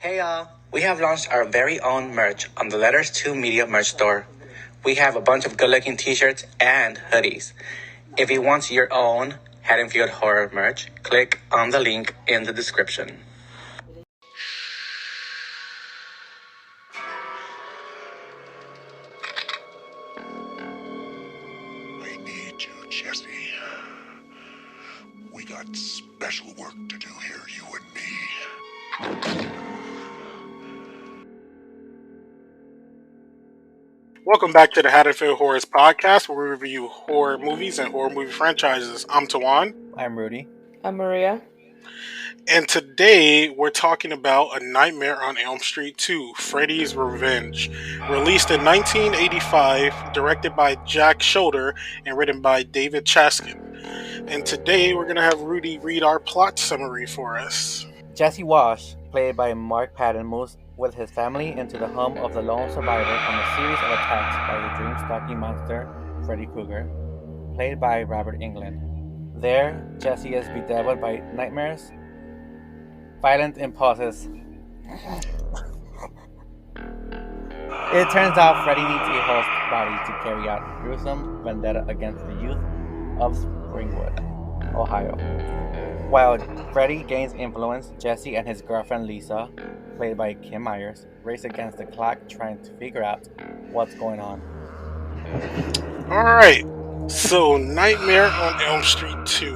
Hey y'all, we have launched our very own merch on the Letters 2 Media merch store. We have a bunch of good looking t shirts and hoodies. If you want your own Haddonfield Horror merch, click on the link in the description. I need you, Jesse. We got special work to do here, you and me. Welcome back to the Haddonfield Horrors podcast, where we review horror movies and horror movie franchises. I'm Tawan, I'm Rudy. I'm Maria. and today we're talking about A Nightmare on Elm Street 2, Freddy's Revenge. Released in 1985, directed by Jack Shoulder, and written by David Chaskin. And today we're going to have Rudy read our plot summary for us. Jesse Wash, played by Mark Patton, moves with his family into the home of the lone survivor from a series of attacks by the dream-stalking monster, Freddy Krueger, played by Robert Englund. There, Jesse is bedeviled by nightmares, violent impulses. It turns out Freddy needs a host body to carry out gruesome vendetta against the youth of Springwood, Ohio. While Freddy gains influence, Jesse and his girlfriend Lisa, played by Kim Myers, race against the clock trying to figure out what's going on. Alright, so Nightmare on Elm Street 2.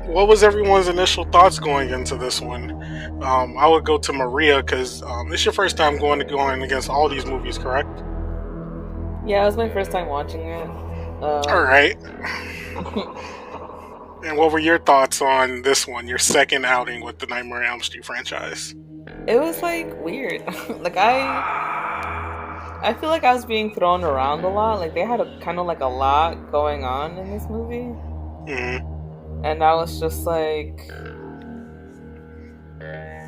What was everyone's initial thoughts going into this one? I would go to Maria because it's your first time going against all these movies, correct? Yeah, it was my first time watching it. All right. And what were your thoughts on this one, your second outing with the Nightmare on Elm Street franchise? It was like weird. I feel like I was being thrown around a lot. Like they had a kind of like a lot going on in this movie, and I was just like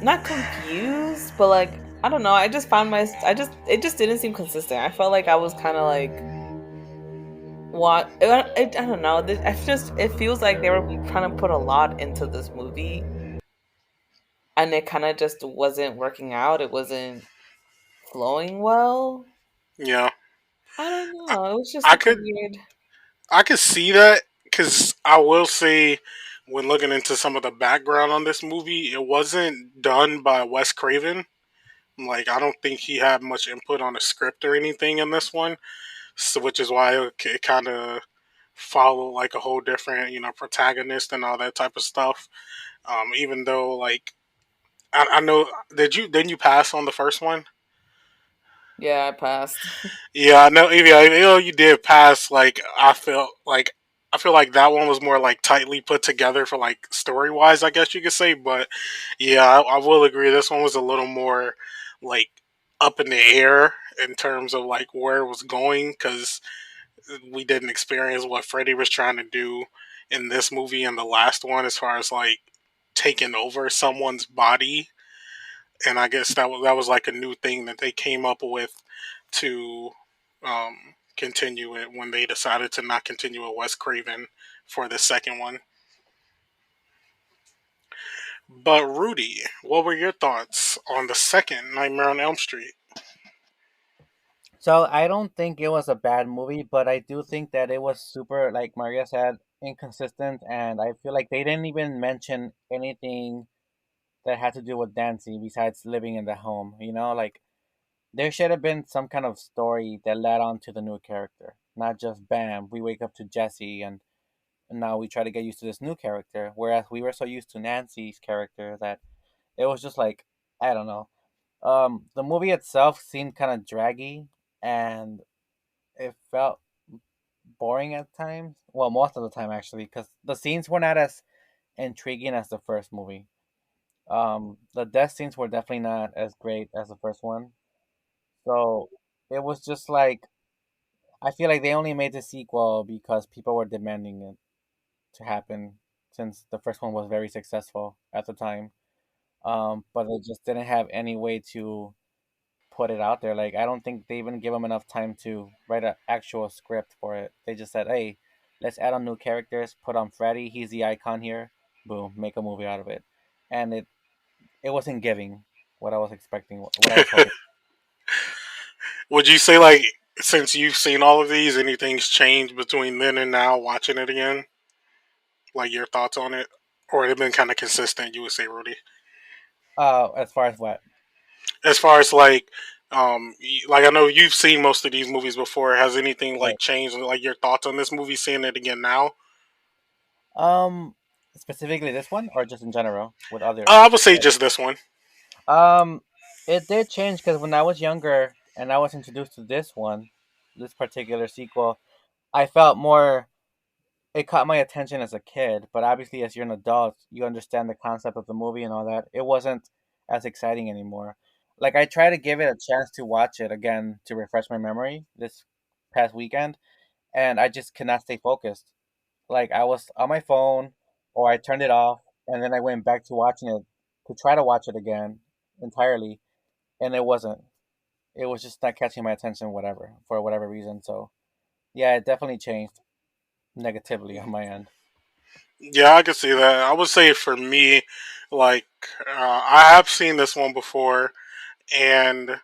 not confused, but like I don't know. I just found it just didn't seem consistent. I felt like I was kind of like what I don't know. It feels like they were trying to put a lot into this movie, and it kind of just wasn't working out. It wasn't flowing well. Yeah, I don't know. It was just I like could weird. I could see that because I will say, when looking into some of the background on this movie, it wasn't done by Wes Craven. Like, I don't think he had much input on the script or anything in this one, so which is why it kind of followed like a whole different, protagonist and all that type of stuff. Even though, like, I know, didn't you pass on the first one? Yeah, I passed. Yeah, I know. Yeah, you did pass. Like, I feel like that one was more like tightly put together for like story wise, I guess you could say. But yeah, I will agree. This one was a little more like up in the air in terms of like where it was going because we didn't experience what Freddy was trying to do in this movie and the last one, as far as like taking over someone's body. And I guess that was like a new thing that they came up with to continue it when they decided to not continue with Wes Craven for the second one. But Rudy, what were your thoughts on the second Nightmare on Elm Street? So I don't think it was a bad movie, but I do think that it was super, like Maria said, inconsistent, and I feel like they didn't even mention anything that had to do with Nancy besides living in the home. Like there should have been some kind of story that led on to the new character, not just bam, we wake up to Jesse and now we try to get used to this new character. Whereas we were so used to Nancy's character that it was just like I don't know. The movie itself seemed kind of draggy and it felt boring at times. Well, most of the time actually, because the scenes were not as intriguing as the first movie. The death scenes were definitely not as great as the first one. So it was just like I feel like they only made the sequel because people were demanding it to happen since the first one was very successful at the time. But they just didn't have any way to put it out there. Like I don't think they even give them enough time to write an actual script for it. They just said, "Hey, let's add on new characters. Put on Freddy. He's the icon here. Boom, make a movie out of it." and it wasn't giving what I was expecting, what I was hoping. Would you say like since you've seen all of these, anything's changed between then and now watching it again? Like your thoughts on it, or it been kind of consistent? You would say, Rudy, As far as what? as far as like I know you've seen most of these movies before. Has anything like Right. changed? Like your thoughts on this movie, seeing it again now? Um, Specifically this one, or just in general with other? I would say just this one. Um, it did change because when I was younger and I was introduced to this one, this particular sequel, I felt more. It caught my attention as a kid, but obviously, as you're an adult, you understand the concept of the movie and all that. It wasn't as exciting anymore. Like I tried to give it a chance to watch it again to refresh my memory this past weekend, and I just cannot stay focused. Like I was on my phone, or I turned it off, and then I went back to watching it to try to watch it again entirely, and it wasn't. It was just not catching my attention, whatever, for whatever reason. So yeah, it definitely changed negatively on my end. Yeah, I can see that. I would say for me, like I have seen this one before, and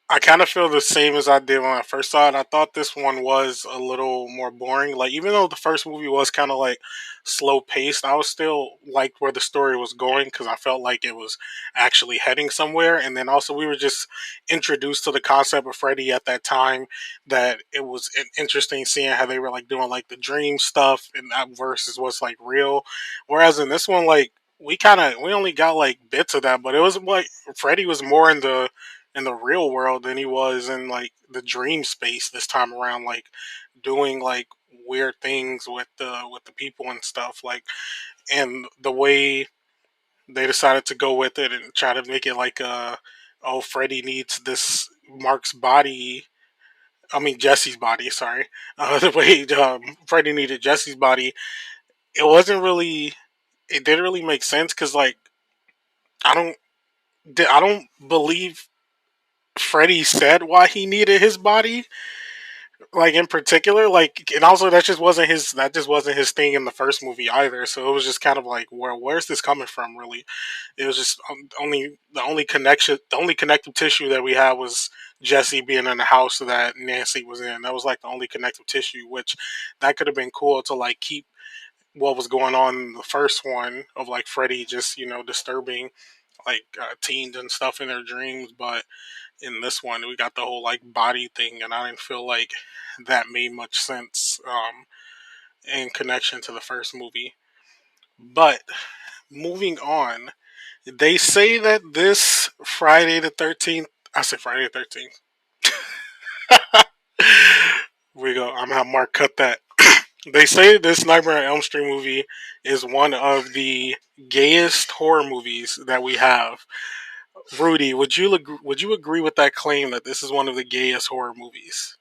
I kind of feel the same as I did when I first saw it. I thought this one was a little more boring. Like even though the first movie was kind of like slow paced, I was still liked where the story was going because I felt like it was actually heading somewhere. And then also we were just introduced to the concept of Freddy at that time. That it was interesting seeing how they were like doing like the dream stuff and that versus what's like real. Whereas in this one, like we only got like bits of that, but it was like Freddy was more in the real world than he was in like the dream space this time around, like doing like weird things with the people and stuff. Like and the way they decided to go with it and try to make it like oh Freddy needs this Mark's body. I mean Jesse's body. Sorry, the way Freddy needed Jesse's body. It wasn't really. It didn't really make sense because like I don't. I don't believe Freddy said why he needed his body, like in particular, like and also that just wasn't his thing in the first movie either. So it was just kind of like where's this coming from really? It was just only the only connective tissue that we had was Jesse being in the house that Nancy was in. That was like the only connective tissue, which that could have been cool to like keep what was going on in the first one of like Freddy just disturbing like teens and stuff in their dreams. But in this one we got the whole like body thing, and I didn't feel like that made much sense in connection to the first movie. But moving on, they say that this Friday the 13th, I say Friday the 13th, we go, I'm gonna have Mark cut that. They say this Nightmare on Elm Street movie is one of the gayest horror movies that we have. Rudy, would you agree with that claim that this is one of the gayest horror movies?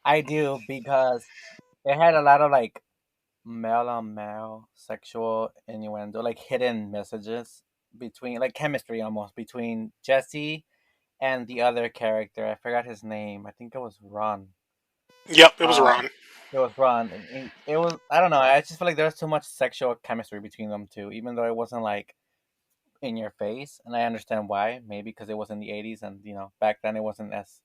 I do because it had a lot of like male on male sexual innuendo, like hidden messages between, like chemistry almost between Jesse and the other character. I forgot his name. I think it was Ron. Yep, it was Uh, Ron. it was Ron. And it was, I don't know. I just feel like there was too much sexual chemistry between them two, even though it wasn't like in your face. And I understand why. Maybe because it was in the '80s, and back then it wasn't as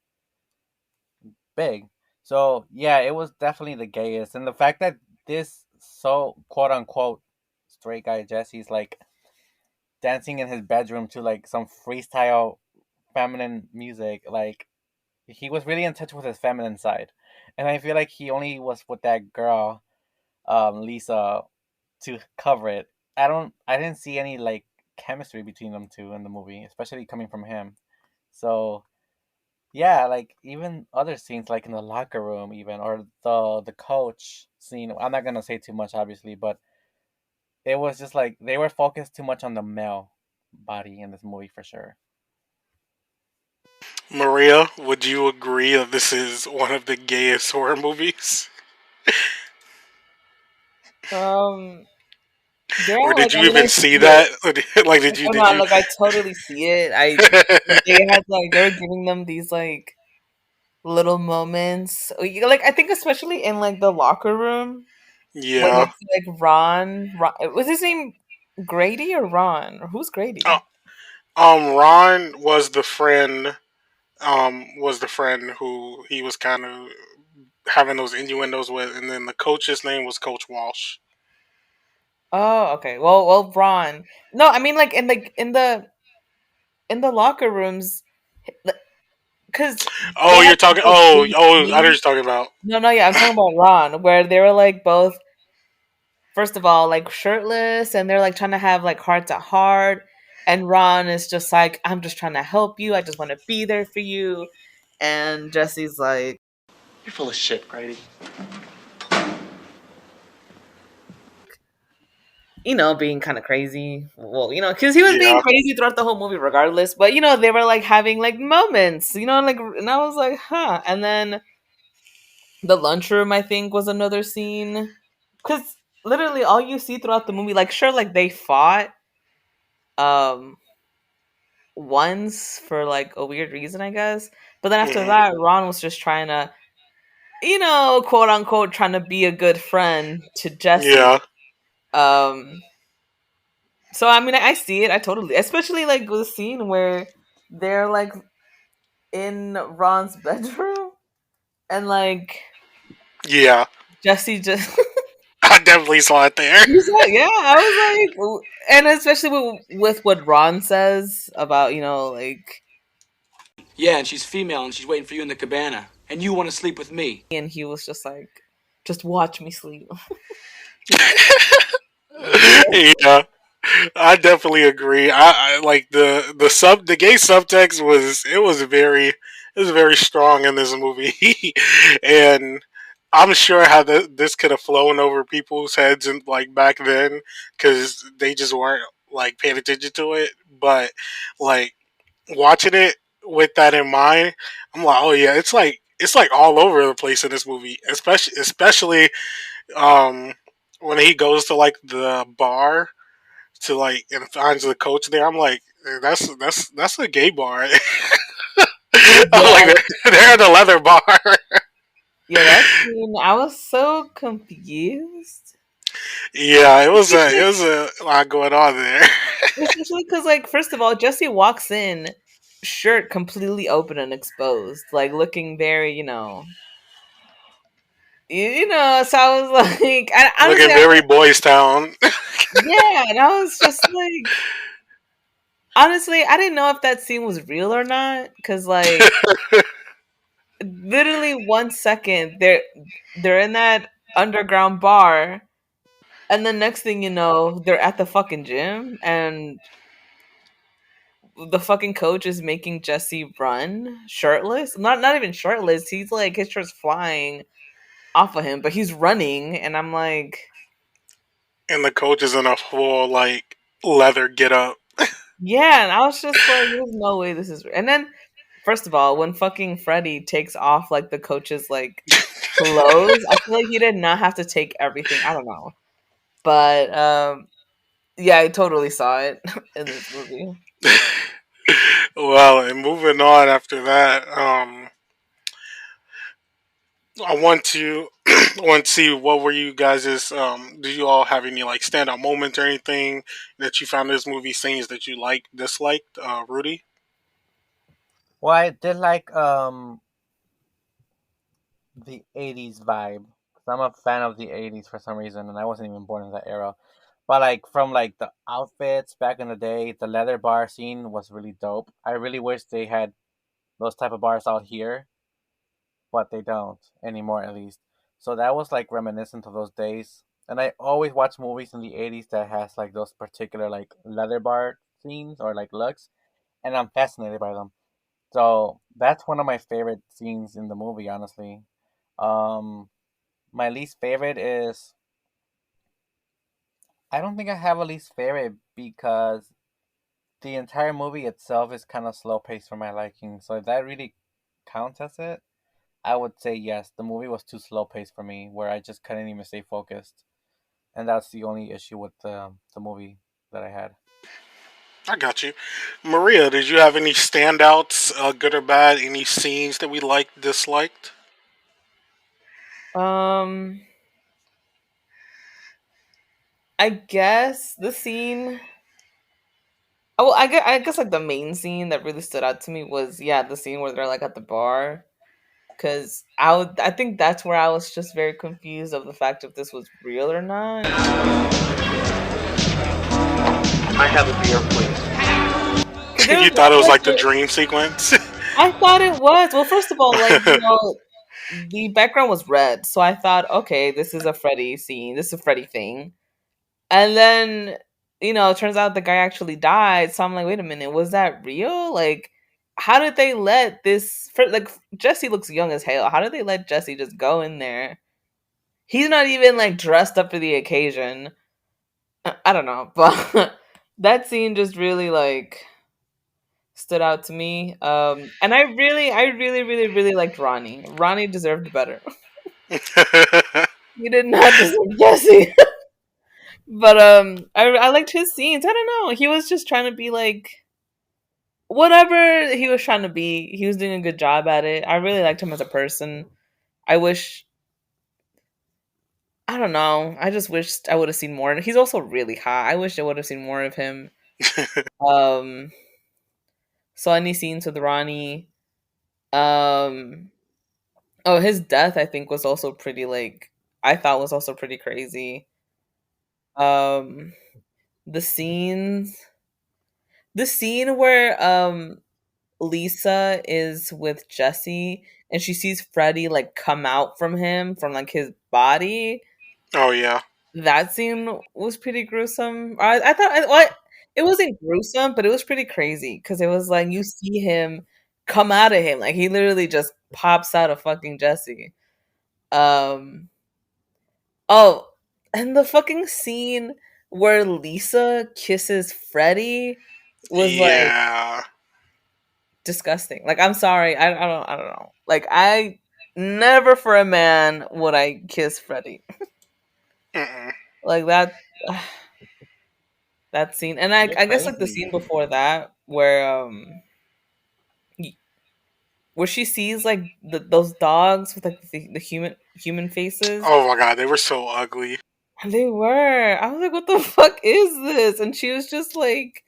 big. So yeah, it was definitely the gayest, and the fact that this so quote unquote straight guy Jesse's like dancing in his bedroom to like some freestyle feminine music, like he was really in touch with his feminine side, and I feel like he only was with that girl, Lisa, to cover it. I didn't see any like chemistry between them two in the movie, especially coming from him. So yeah, like even other scenes like in the locker room even, or the coach scene. I'm not gonna say too much obviously, but it was just like they were focused too much on the male body in this movie for sure. Maria, would you agree that this is one of the gayest horror movies? Um, yeah, Or like did you I mean, I even see see it. that? Like, Oh did no, you? like I totally see it. They were giving them these like little moments. Like I think especially in like the locker room when Yeah, it's like Ron was his name? Grady or Ron? Or who's Grady? Uh, Ron was the friend. Was the friend who he was kind of having those innuendos with, and then the coach's name was Coach Walsh. Oh, okay. Well, Ron. No, I mean like in the locker rooms, because they Oh, had you're talking. like Oh, big oh, I know what you're scene. talking about. No, no, yeah, I'm talking about Ron, where they were like both first of all like shirtless, and they're like trying to have like heart to heart, and Ron is just like, I'm just trying to help you. I just want to be there for you, and Jesse's like, You're full of shit, Grady. being kind of crazy. Well, because he was being Yeah, crazy throughout the whole movie, regardless. But they were like having like moments, like, and I was like, huh. And then the lunchroom, I think, was another scene, because literally all you see throughout the movie, like, sure, like they fought, um, once for like a weird reason, I guess. But then after hmm that, Ron was just trying to, quote unquote, trying to be a good friend to Jesse. yeah, Um, So I mean, I see it. I totally, especially like the scene where they're like in Ron's bedroom and like yeah. Jesse just. I definitely saw it there. You saw, yeah. I was like, and especially with what Ron says about like, Yeah, and she's female and she's waiting for you in the cabana. And you want to sleep with me. and he was just like, just watch me sleep. Yeah, I definitely agree. I like the gay subtext was very strong in this movie, and I'm sure how this could have flown over people's heads and like back then because they just weren't like paying attention to it. But like watching it with that in mind, I'm like, oh yeah, it's like all over the place in this movie, especially um when he goes to like the bar to like and finds the coach there. I'm like, that's a gay bar. I'm like Yeah, they're at the leather bar. yeah. That scene, I was so confused. Yeah, it was a Especially it was a lot going on there. Especially because, like, first of all, Jesse walks in, shirt completely open and exposed, like looking very, So I was like, honestly, Looking very Boys Town. yeah, and I was just like, honestly, I didn't know if that scene was real or not, because like, literally 1 second they're in that underground bar, and the next thing you know, they're at the fucking gym, and the fucking coach is making Jesse run shirtless. Not even shirtless. He's like his shirt's flying off of him, but he's running, and I'm like, And the coach is in a full like leather get up. yeah. And I was just like, there's no way this is. And then, first of all, when fucking Freddy takes off like the coach's like clothes, I feel like he did not have to take everything. I don't know, but yeah, I totally saw it in this movie. Well, and moving on after that, I want to want to see what were you guys's. Do you all have any like standout moments or anything that you found in this movie scenes that you liked, disliked? Rudy. Well, I did like the '80s vibe. 'Cause I'm a fan of the '80s for some reason, and I wasn't even born in that era. But like from like the outfits back in the day, the leather bar scene was really dope. I really wish they had those type of bars out here, but they don't anymore at least. So that was like reminiscent of those days. And I always watch movies in the '80s that has like those particular like leather bar scenes or like looks, and I'm fascinated by them. So that's one of my favorite scenes in the movie, honestly. Um, my least favorite is I don't think I have a least favorite because the entire movie itself is kind of slow paced for my liking. So if that really counts as it, I would say yes. The movie was too slow paced for me, where I just couldn't even stay focused, and that's the only issue with the movie that I had. I got you. Maria, did you have any standouts, good or bad? Any scenes that we liked, disliked? Um, I guess the scene. Oh, well, I guess like the main scene that really stood out to me was the scene where they're like at the bar. Because I think that's where I was just very confused of the fact if this was real or not. I have a beer, please. Because there You was thought it was like like the dream sequence? I thought it was. Well, first of all, the background was red, so I thought, okay, this is a Freddy scene. This is a Freddy thing. And then, it turns out the guy actually died. So I'm like, wait a minute, was that real? Like, how did they let like Jesse looks young as hell. How did they let Jesse just go in there? He's not even like dressed up for the occasion. I don't know, but that scene just really like stood out to me. And I really liked Ronnie. Ronnie deserved better. He did not deserve Jesse. But I liked his scenes. I don't know. He was just trying to be like whatever he was trying to be. He was doing a good job at it. I really liked him as a person. I wish I don't know. I just wished I would have seen more. He's also really hot. I wish I would have seen more of him. Um, so any scenes with Ronnie. Um, oh, his death I think was also pretty like I thought was also pretty crazy. Um, the scenes, the scene where Lisa is with Jesse and she sees Freddy like come out from him from like his body. Oh yeah. That scene was pretty gruesome. I thought what it wasn't gruesome, but it was pretty crazy because it was like you see him come out of him, like he literally just pops out of fucking Jesse. Um. Oh, and the fucking scene where Lisa kisses Freddy was like Yeah. disgusting. Like I'm sorry, I don't know. Like I never for a man would I kiss Freddy Mm-mm. like that. That scene, and I You're I guess like the crazy. scene before that y- where she sees like those dogs with like the human faces. Oh my god, they were so ugly. And they were. I was like, what the fuck is this? And she was just like,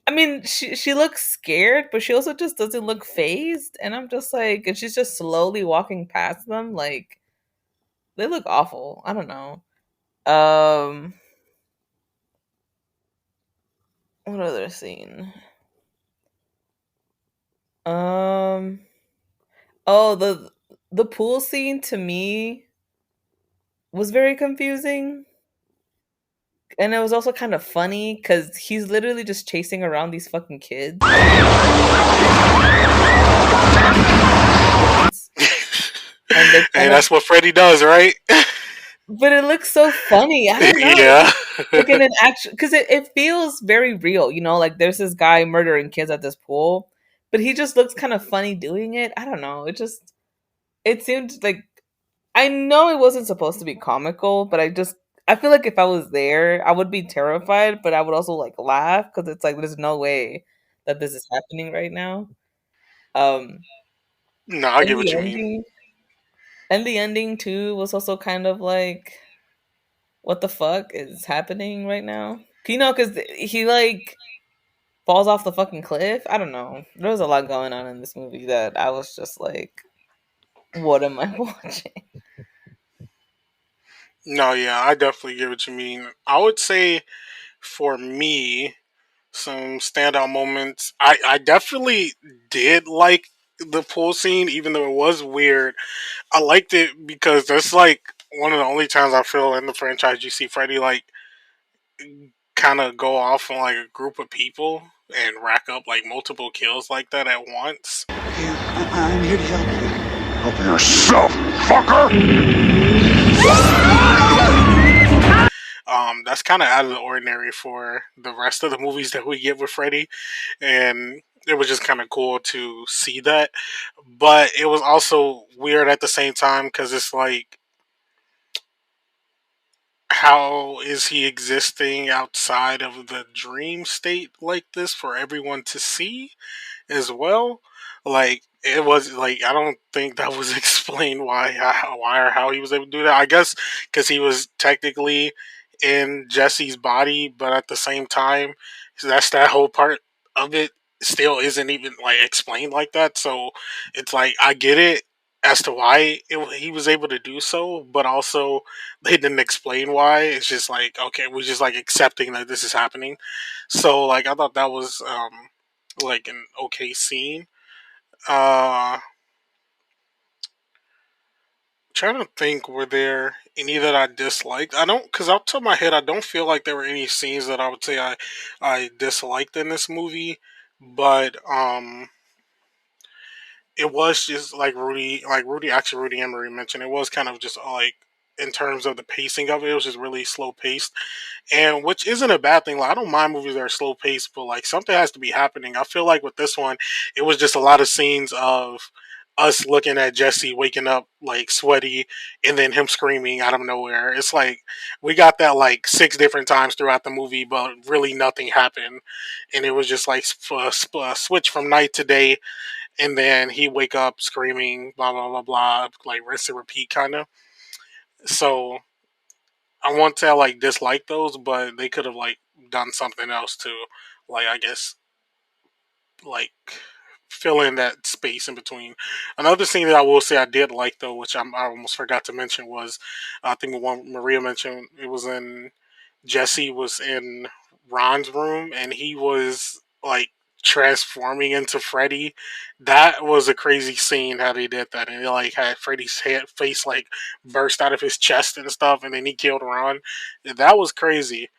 I mean, she looks scared, but she also just doesn't look phased. And I'm just like, and she's just slowly walking past them. Like, they look awful. I don't know. Um, what other scene? Um, oh, the pool scene to me was very confusing. And it was also kind of funny because he's literally just chasing around these fucking kids. And they Hey, kind of that's what Freddy does, right? but it looks so funny. I don't know. Yeah. Like in an action, because it feels very real. Like there's this guy murdering kids at this pool, but he just looks kind of funny doing it. I don't know. It seemed like I know it wasn't supposed to be comical, but I feel like if I was there, I would be terrified, but I would also like laugh because it's like there's no way that this is happening right now. Um, No, I and get what the you mean. ending, and the ending too was also kind of like what the fuck is happening right now? Because he like falls off the fucking cliff. I don't know. There was a lot going on in this movie that I was just like, what am I watching? No, yeah, I definitely get what you mean. I would say for me, some standout moments. I definitely did like the pool scene, even though it was weird. I liked it because that's like one of the only times I feel in the franchise you see Freddy like kind of go off on like a group of people and rack up like multiple kills like that at once. I'm here to help you. Help yourself, fucker! That's kind of out of the ordinary for the rest of the movies that we get with Freddy, and it was just kind of cool to see that. But it was also weird at the same time because it's like, how is he existing outside of the dream state like this for everyone to see as well? Like it was like I don't think that was explained why or how he was able to do that. I guess because he was technically in Jesse's body, but at the same time, that's that whole part of it still isn't even like explained like that. So it's like I get it as to why he was able to do so, but also they didn't explain why. It's just like okay, we're just like accepting that this is happening. So like I thought that was like an okay scene. Uh, Trying to think, were there any that I disliked? I don't, because off the top of my head, I don't feel like there were any scenes that I would say I disliked in this movie. But it was just actually Rudy Emery mentioned, it was kind of just like in terms of the pacing of it, it was just really slow paced, and which isn't a bad thing. Like I don't mind movies that are slow paced, but like something has to be happening. I feel like with this one, it was just a lot of scenes of us looking at Jesse waking up like sweaty, and then him screaming out of nowhere. It's like we got that like six different times throughout the movie, but really nothing happened, and it was just like switch from night to day, and then he wake up screaming, blah blah blah blah, like rinse and repeat kind of. So I want to like dislike those, but they could have like done something else to, like I guess, like fill in that space in between. Another thing that I will say I did like though, which I almost forgot to mention, was I think the one Maria mentioned. It was in Jesse was in Ron's room and he was like transforming into Freddy. That was a crazy scene how they did that, and it like had Freddy's face like burst out of his chest and stuff, and then he killed Ron. That was crazy.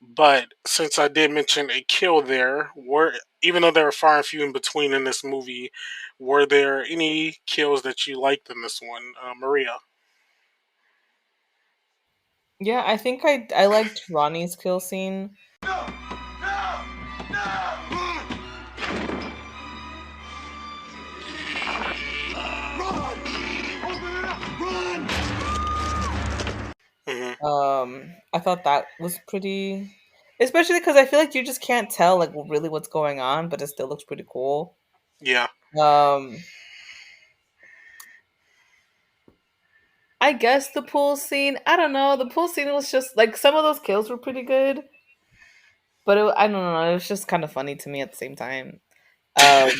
But since I did mention a kill there, were even though there were far and few in between in this movie, were there any kills that you liked in this one, Maria? Yeah, I think I liked Ronnie's kill scene. Hmm. I thought that was pretty, especially because I feel like you just can't tell like really what's going on, but it still looks pretty cool. Yeah, Um, I guess the pool scene. I don't know. The pool scene was just like some of those kills were pretty good, but I don't know. It was just kind of funny to me at the same time. Um,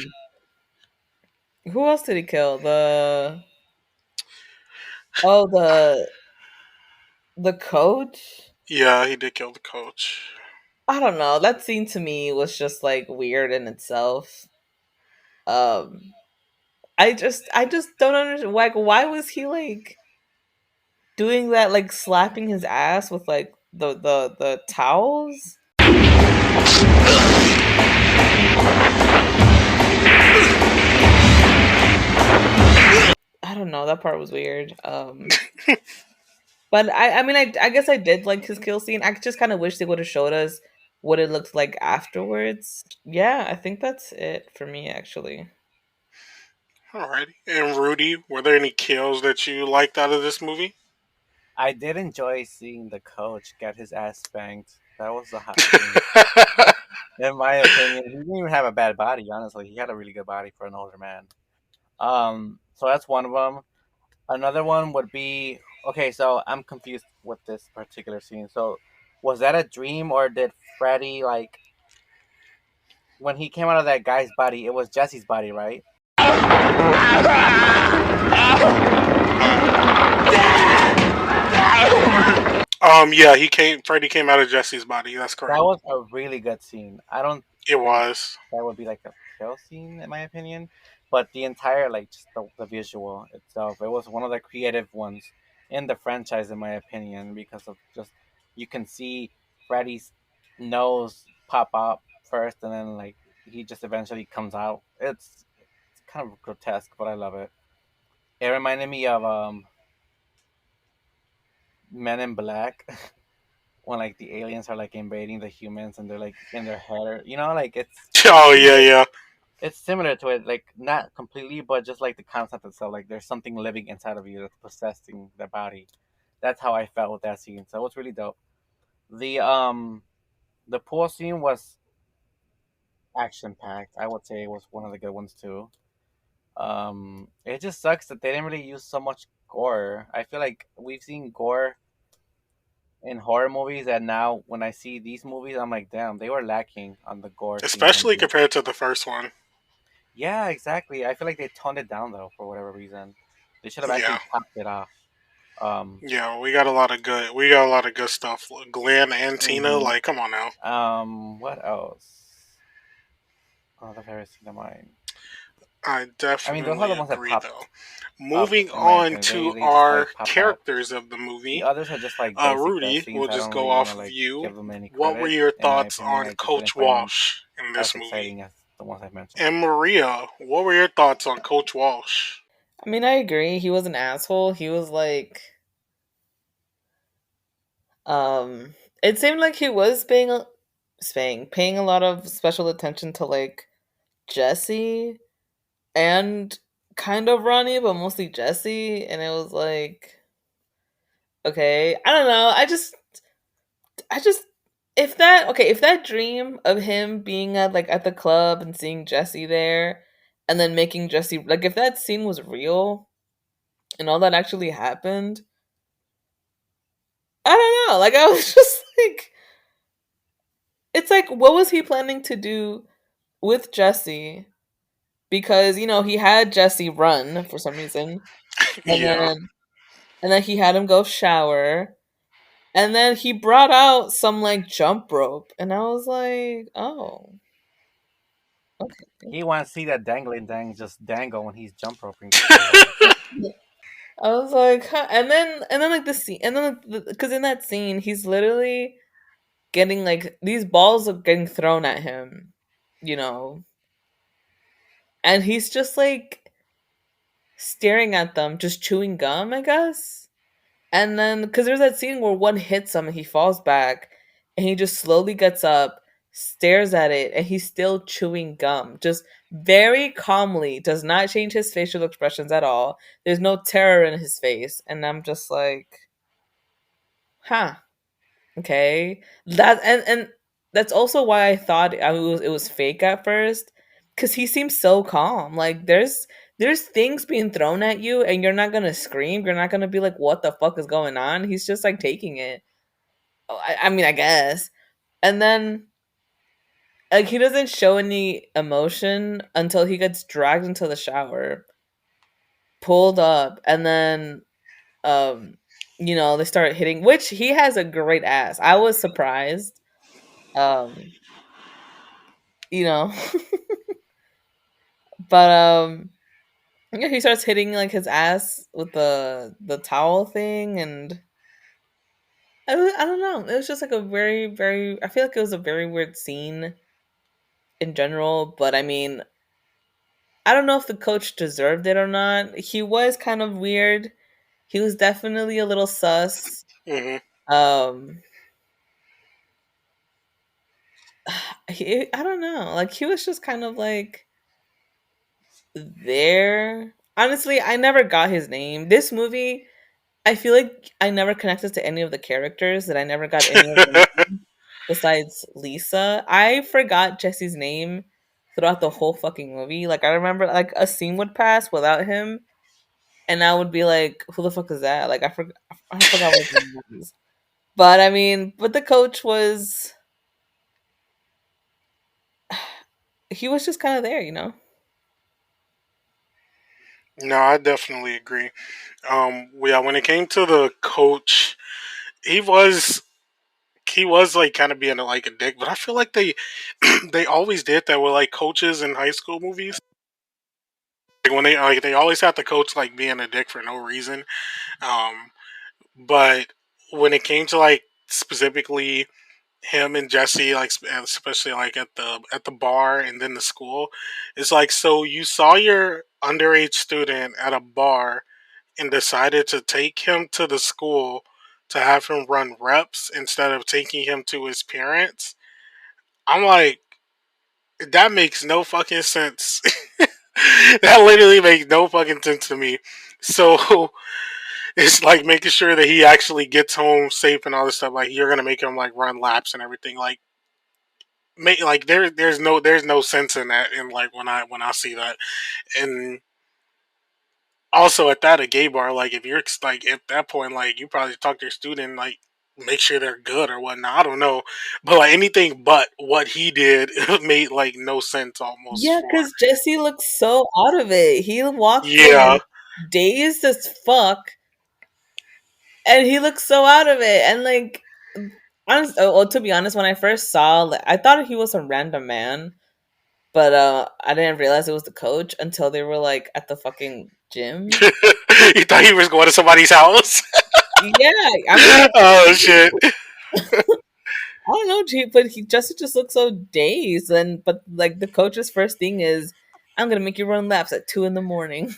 who else did he kill? Oh, the coach. yeah, he did kill the coach. I don't know. That scene to me was just like weird in itself. Um, I just don't understand. Like, why was he like doing that? Like slapping his ass with like the towels. I don't know. That part was weird. But I mean, I guess I did like his kill scene. I just kind of wish they would have showed us what it looked like afterwards. Yeah, I think that's it for me actually. Alrighty. And Rudy, were there any kills that you liked out of this movie? I did enjoy seeing the coach get his ass spanked. That was a hot scene. In my opinion, he didn't even have a bad body. Honestly, he had a really good body for an older man. So that's one of them. Another one would be okay. So I'm confused with this particular scene. So was that a dream, or did Freddy like when he came out of that guy's body? It was Jesse's body, right? Yeah, Freddy came out of Jesse's body. That's That correct. was a really good scene. I don't It think was. that would be like a kill scene in my opinion, but the entire like just the visual itself, it was one of the creative ones in the franchise in my opinion because of just you can see Freddy's nose pop up first and then like he just eventually comes out. It's kind of grotesque, but I love it. It reminded me of Men in Black when like the aliens are like invading the humans and they're like in their head, like it's Oh yeah, similar. yeah. It's similar to it, like not completely, but just like the concept itself. Like there's something living inside of you that's possessing the body. That's how I felt with that scene. So it was really dope. The um the pool scene was action packed. I would say it was one of the good ones too. It just sucks that they didn't really use so much gore. I feel like we've seen gore in horror movies, and now when I see these movies, I'm like, damn, they were lacking on the gore scenes and especially blood. compared to the first one. Yeah, exactly. I feel like they toned it down though for whatever reason. They should have Yeah, actually topped it off. Um, yeah, we got a lot of good stuff. Glenn and Tina, hmm like, come on now. what else? Another favorite scene of mine. I I mean, those are definitely the ones that agree, though. popped up, Moving in my on opinion. They to they just our like pop out. characters of the The movie, others are just like basic death Rudy, scenes. we'll I just don't go really want to off of like you. give them any What were credit. your In my thoughts opinion, on I just didn't Coach find them Walsh in as this movie? exciting as the ones I mentioned. And Maria, what were your thoughts on Coach Walsh? I mean, I agree. He was an asshole. He was like, um, it seemed like he was paying a lot of special attention to like Jesse and kind of Ronnie, but mostly Jesse. And it was like, okay, I don't know. I just, if that dream of him being at like at the club and seeing Jesse there, and then making Jesse like if that scene was real and all that actually happened, I don't know. Like I was just like, it's like, what was he planning to do with Jesse? Because he had Jesse run for some reason, and Yeah. then he had him go shower, and then he brought out some like jump rope, and I was like, oh, okay. He wants to see that dangling dang just dangle when he's jump roping the poor guy. I was like, huh. And then like the scene, and then because in that scene, he's literally getting like these balls are getting thrown at him, you know, and he's just like staring at them, just chewing gum, I guess. And then, because there's that scene where one hits him and he falls back, and he just slowly gets up, stares at it, and he's still chewing gum, just very calmly, does not change his facial expressions at all. There's no terror in his face. And I'm just like, huh, okay. And that's also why I thought it was fake at first, because he seems so calm. Like there's things being thrown at you, and you're not gonna scream. You're not gonna be like, "What the fuck is going on?" He's just like taking it. Oh, I mean, I guess. And then like he doesn't show any emotion until he gets dragged into the shower, pulled up, and then they start hitting. Which he has a great ass. I was surprised. Um, you know. But yeah, he starts hitting like his ass with the towel thing, and I don't know. It was just like a very very. I feel like it was a very weird scene in general. But I mean, I don't know if the coach deserved it or not. He was kind of weird. He was definitely a little sus. Hmm. Um, I don't know. Like he was just kind of like there. Honestly, I never got his name. This movie, I feel like I never connected to any of the characters, that I never got any of the names besides Lisa. I forgot Jesse's name throughout the whole fucking movie. Like I remember like a scene would pass without him, and I would be like, "Who the fuck is that?" Like I forgot what his name was. But I mean, but the coach was he was just kind of there, you know. No, I definitely agree. Yeah, when it came to the coach, he was he was like kind of being like a dick, but I feel like they they always did that with like coaches in high school movies. Like when they always have the coach like being a dick for no reason. Um, but when it came to like specifically him and Jesse, like especially like at the bar and then the school, it's like, so you saw your underage student at a bar and decided to take him to the school to have him run reps instead of taking him to his parents. I'm like, that makes no fucking sense. That literally makes no fucking sense to me. So it's like making sure that he actually gets home safe and all this stuff. Like you're gonna make him like run laps and everything. Like, like there's no sense in that. And like when I see that, and also at that a gay bar, like if you're like at that point, like you probably talk to your student, like make sure they're good or whatnot. I don't know, but like anything but what he did made like no sense almost Yeah, for. because Jesse looks so out of it. He walked Yeah. in dazed as fuck, and he looks so out of it. And like, to be honest, when I first saw, like, I thought he was a random man, but I didn't realize it was the coach until they were like at the fucking gym. You thought he was going to somebody's house? Yeah, I mean, Oh shit! I don't know, but he just looks so dazed. And but like the coach's first thing is, I'm gonna make you run laps at 2 in the morning.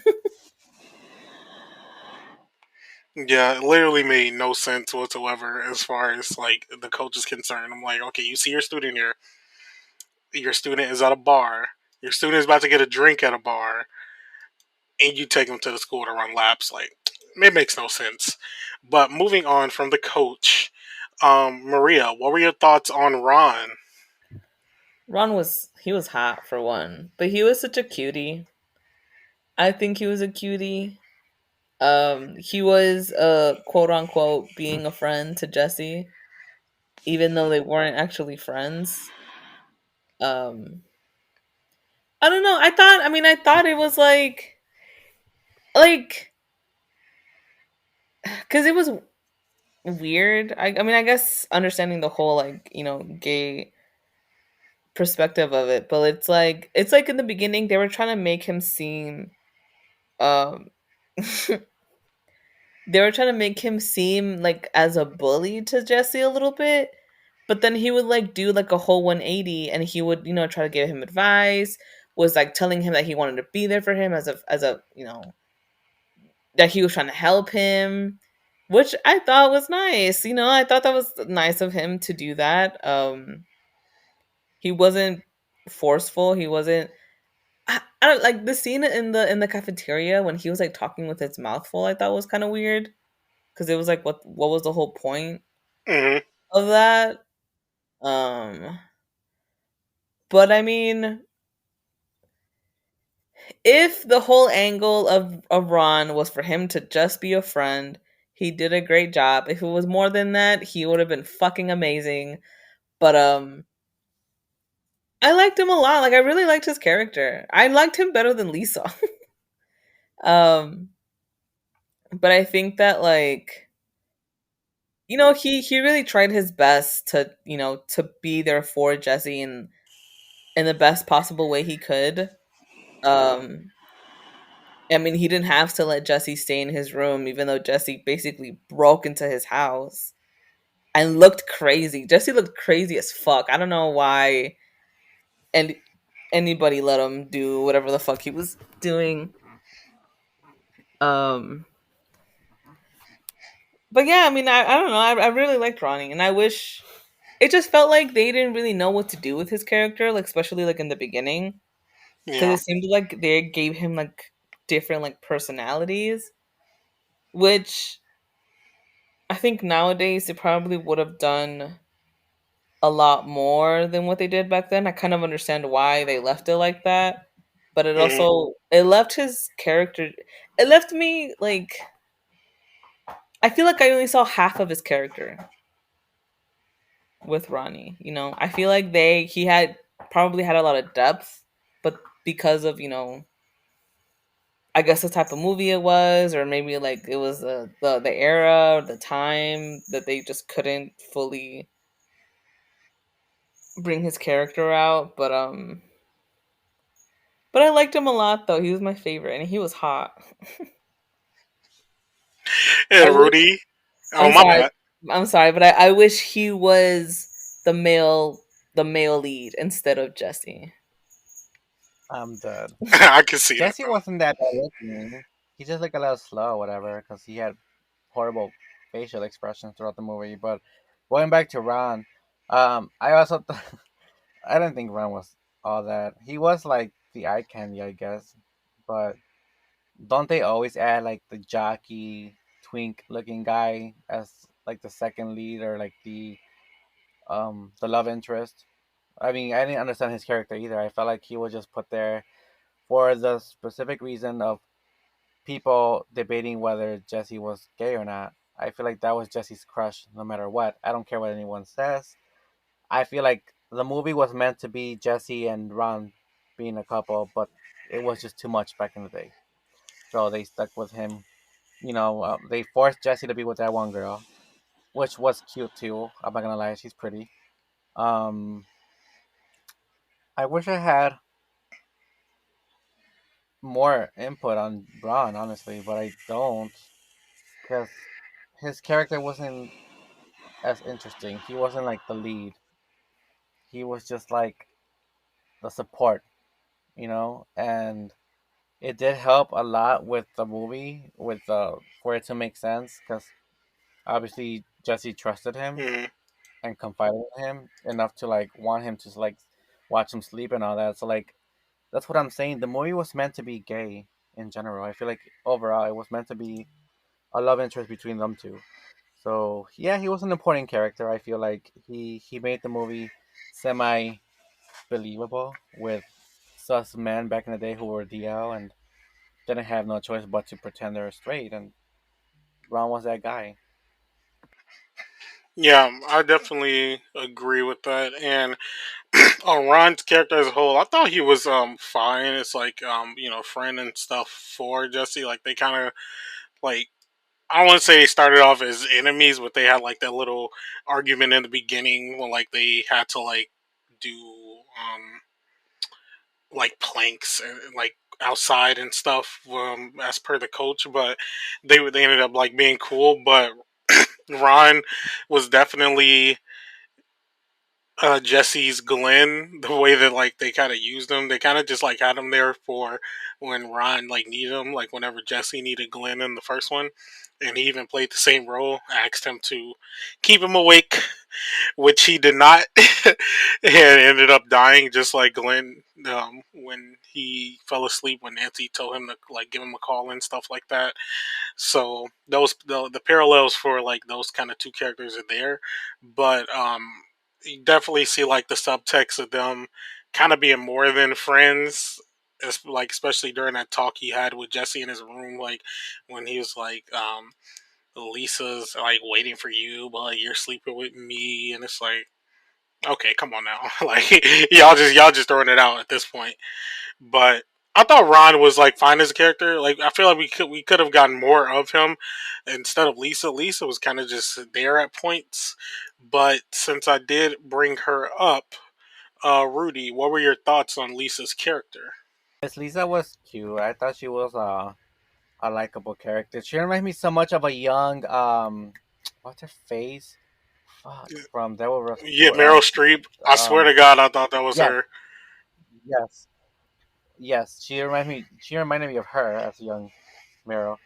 Yeah, it literally made no sense whatsoever as far as like the coach is concerned. I'm like, okay, you see your student here. Your student is at a bar. Your student is about to get a drink at a bar, and you take him to the school to run laps. Like, it makes no sense. But moving on from the coach, Maria, what were your thoughts on Ron? Ron was hot for one, but he was such a cutie. I think he was a cutie. He was quote unquote being a friend to Jesse, even though they weren't actually friends. Um, I don't know. I thought it was like, because it was weird. I guess understanding the whole like gay perspective of it, but it's like in the beginning they were trying to make him seem um they were trying to make him seem like as a bully to Jesse a little bit, but then he would like do like a whole 180 and he would try to give him advice, was like telling him that he wanted to be there for him as a that he was trying to help him, which I thought was nice. I thought that was nice of him to do that. He wasn't forceful. He wasn't. I don't like the scene in the cafeteria when he was like talking with his mouth full. I thought was kind of weird because it was like, what was the whole point Hmm. of that? Um, but I mean, if the whole angle of Ron was for him to just be a friend, he did a great job. If it was more than that, he would have been fucking amazing. But I liked him a lot. Like I really liked his character. I liked him better than Lisa. um, but I think that like he really tried his best to to be there for Jesse in the best possible way he could. Um, I mean, he didn't have to let Jesse stay in his room, even though Jesse basically broke into his house and looked crazy. Jesse looked crazy as fuck. I don't know why and anybody let him do whatever the fuck he was doing. Um, but yeah, I mean, I don't know. I really liked Ronnie, and I wish it just felt like they didn't really know what to do with his character, like especially like in the beginning, because Yeah. it seemed like they gave him like different like personalities, which I think nowadays they probably would have done a lot more than what they did back then. I kind of understand why they left it like that, but Hmm. it left his character. It left me like I feel like I only saw half of his character with Ronnie. I feel like he had probably had a lot of depth, but because of I guess the type of movie it was, or maybe like it was the era, the time that they just couldn't fully bring his character out. But I liked him a lot though. He was my favorite, and he was hot. I And wish. Rudy. Oh I'm my sorry. bad. I'm sorry, but I wish he was the male lead instead of Jesse. I'm dead. I can see that Jesse wasn't that bad looking. He just looked a little slow, or whatever, because he had horrible facial expressions throughout the movie. But going back to Ron, I also I don't think Ron was all that. He was like the eye candy, I guess. But don't they always add like the jockey twink looking guy as like the second lead, or like the love interest? I mean, I didn't understand his character either. I felt like he was just put there for the specific reason of people debating whether Jesse was gay or not. I feel like that was Jesse's crush, no matter what. I don't care what anyone says. I feel like the movie was meant to be Jesse and Ron being a couple, but it was just too much back in the day. So they stuck with him. They forced Jesse to be with that one girl, which was cute too. I'm not gonna lie, she's pretty. Um, I wish I had more input on Ron, honestly, but I don't, because his character wasn't as interesting. He wasn't like the lead. He was just like the support, and it did help a lot with the movie, with for it to make sense, because obviously Jesse trusted him Mhm. and confided in him enough to like want him to like watch him sleep and all that. So like that's what I'm saying. The movie was meant to be gay in general. I feel like overall it was meant to be a love interest between them two. So yeah, he was an important character. I feel like he made the movie semi believable with sus men back in the day who were DL and didn't have no choice but to pretend they're straight, and Ron was that guy. Yeah, I definitely agree with that. And on Ron's character as a whole, I thought he was fine. It's like friend and stuff for Jesse. Like they kind of like I don't want to say they started off as enemies, but they had like that little argument in the beginning when like they had to like do like planks and like outside and stuff as per the coach. But they ended up like being cool. But Ron was definitely Jesse's Glenn, the way that like they kind of used him, they kind of just like had him there for when Ron like needed him, like whenever Jesse needed Glenn in the first one, and he even played the same role. Asked him to keep him awake, which he did not, and ended up dying just like Glenn when he fell asleep when Nancy told him to like give him a call and stuff like that. So the parallels for like those kind of two characters are there, but you definitely see like the subtext of them kind of being more than friends. Like especially during that talk he had with Jesse in his room, like when he was like, "Lisa's like waiting for you, but like, you're sleeping with me," and it's like, okay, come on now, like y'all just throwing it out at this point. But I thought Ron was like fine as a character. Like I feel like we could have gotten more of him instead of Lisa. Lisa was kind of just there at points. But since I did bring her up, Rudy, what were your thoughts on Lisa's character? Yes, Lisa was cute. I thought she was a likable character. She reminds me so much of a young what's her face? Fuck, from Devil Wears Yeah, Meryl Streep. I swear um to God, I thought that was yes, her. yes, yes. She reminded me of her as a young Meryl.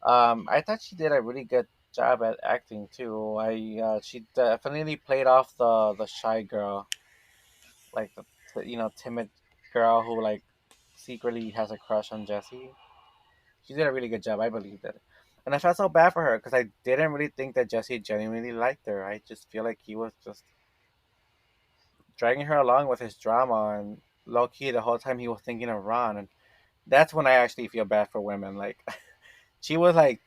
I thought she did a really good job at acting too. She definitely played off the shy girl, like the timid girl who like secretly has a crush on Jesse. She did a really good job. I believed it, and I felt so bad for her because I didn't really think that Jesse genuinely liked her. I just feel like he was just dragging her along with his drama, and low key the whole time he was thinking of Ron, and that's when I actually feel bad for women. Like she was like,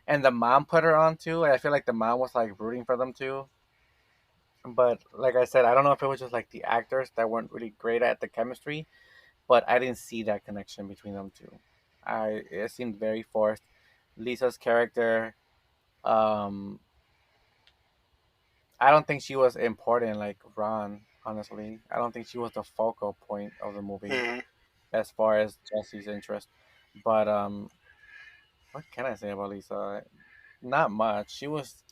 and the mom put her on too. And I feel like the mom was like rooting for them too. But like I said, I don't know if it was just like the actors that weren't really great at the chemistry, but I didn't see that connection between them two. It seemed very forced. Lisa's character, um, I don't think she was important like Ron. Honestly, I don't think she was the focal point of the movie Mhm. as far as Jesse's interest. But what can I say about Lisa? Not much. She was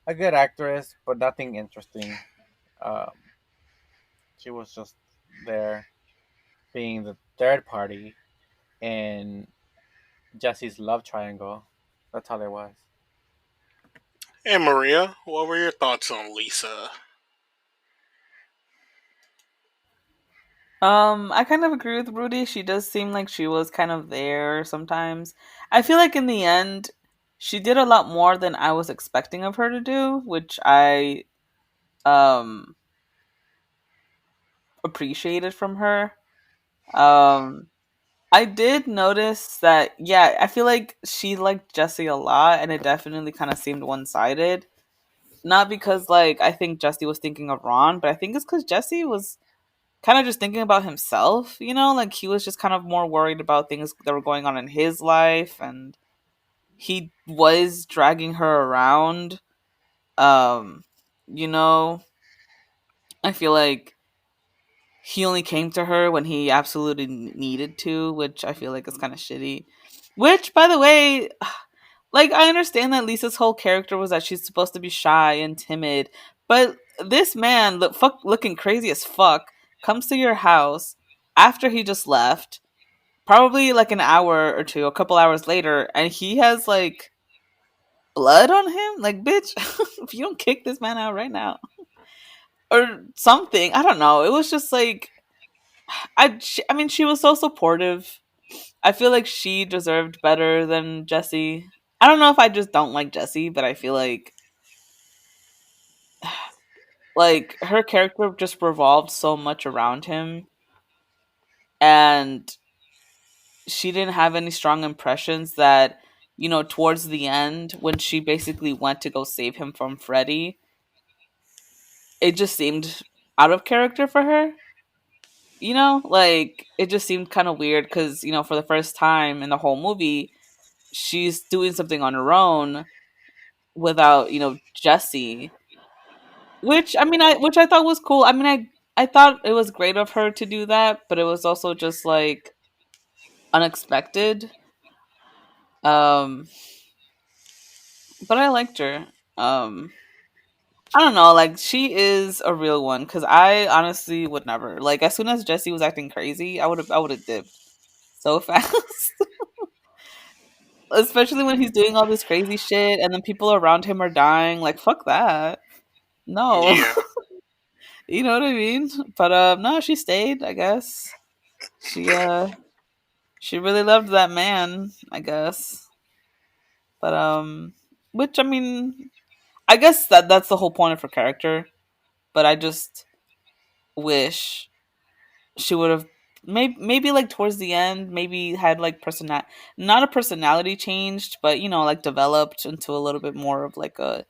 a good actress, but nothing interesting. Um, she was just there being the third party in Jesse's love triangle. That's all it was. And Maria, what were your thoughts on Lisa? I kind of agree with Rudy. She does seem like she was kind of there sometimes. I feel like in the end, she did a lot more than I was expecting of her to do, which I um appreciated from her. Um I did notice that. Yeah, I feel like she liked Jesse a lot, and it definitely kind of seemed one sided. Not because like I think Jesse was thinking of Ron, but I think it's because Jesse was kind of just thinking about himself. You know, like he was just kind of more worried about things that were going on in his life, and he was dragging her around. Um, you know, I feel like he only came to her when he absolutely needed to, which I feel like is kind of shitty. Which, by the way, like I understand that Lisa's whole character was that she's supposed to be shy and timid, but this man, looking crazy as fuck, comes to your house after he just left, probably like an hour or two, a couple hours later, and he has like blood on him. Like, bitch, if you don't kick this man out right now or something, I don't know. It was just like I mean, she was so supportive. I feel like she deserved better than Jesse. I don't know if I just don't like Jesse, but I feel like her character just revolved so much around him, and she didn't have any strong impressions that, you know, towards the end when she basically went to go save him from Freddy, it just seemed out of character for her. You know, like it just seemed kind of weird because, you know, for the first time in the whole movie, she's doing something on her own without, you know, Jesse, which I thought was cool. I mean, I thought it was great of her to do that, but it was also just like unexpected. Um, but I liked her. Um, I don't know, like she is a real one because I honestly would never like as soon as Jesse was acting crazy, I would have dipped so fast. Especially when he's doing all this crazy shit and then people around him are dying. Like fuck that. No. Yeah, You know what I mean? But no, she stayed, I guess. She she really loved that man, I guess. But which I mean, I guess that's the whole point of her character, but I just wish she would have maybe like towards the end maybe had like not a personality changed, but you know, like developed into a little bit more of like a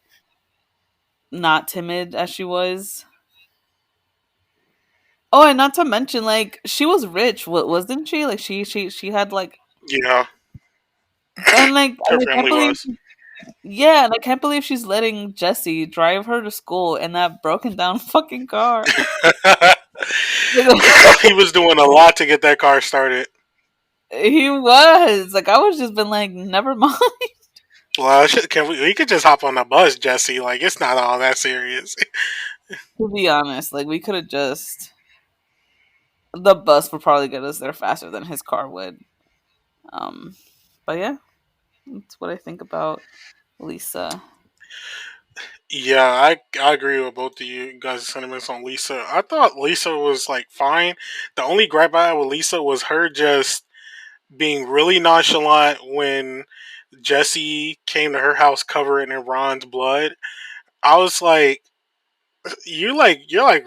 not timid as she was. Oh, and not to mention, like she was rich, wasn't she? Like she had like, yeah. and like Her I can't family believe, was. yeah, and I can't believe she's letting Jesse drive her to school in that broken down fucking car. He was doing a lot to get that car started. He was like, I was just been like, never mind. Well, can we could just hop on the bus, Jesse? Like it's not all that serious. To be honest, like we could have just the bus would probably get us there faster than his car would. Um, but yeah, that's what I think about Lisa. Yeah, I agree with both of you guys' sentiments on Lisa. I thought Lisa was like fine. The only gripe I had with Lisa was her just being really nonchalant when Jesse came to her house covered in Ron's blood. I was you're like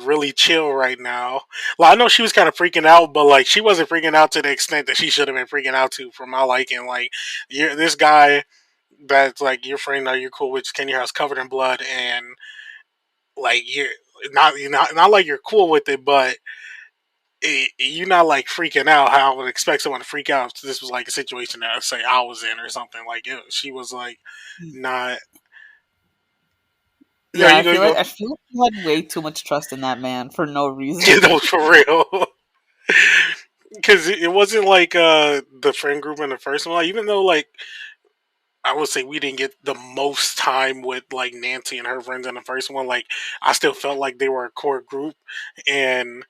really chill right now. Like I know she was kind of freaking out, but like she wasn't freaking out to the extent that she should have been freaking out to for my liking. Like you're this guy that's like your friend or you're cool with just came to your house covered in blood and like you're not like you're cool with it, but you're not like freaking out how I would expect someone to freak out if this was like a situation that say I was in or something. Like she was like not. No, Yeah, you go, you go. I feel like you had way too much trust in that man for no reason. You know, for real. Because it wasn't like the friend group in the first one. Like, even though like I would say we didn't get the most time with like Nancy and her friends in the first one, like I still felt like they were a core group and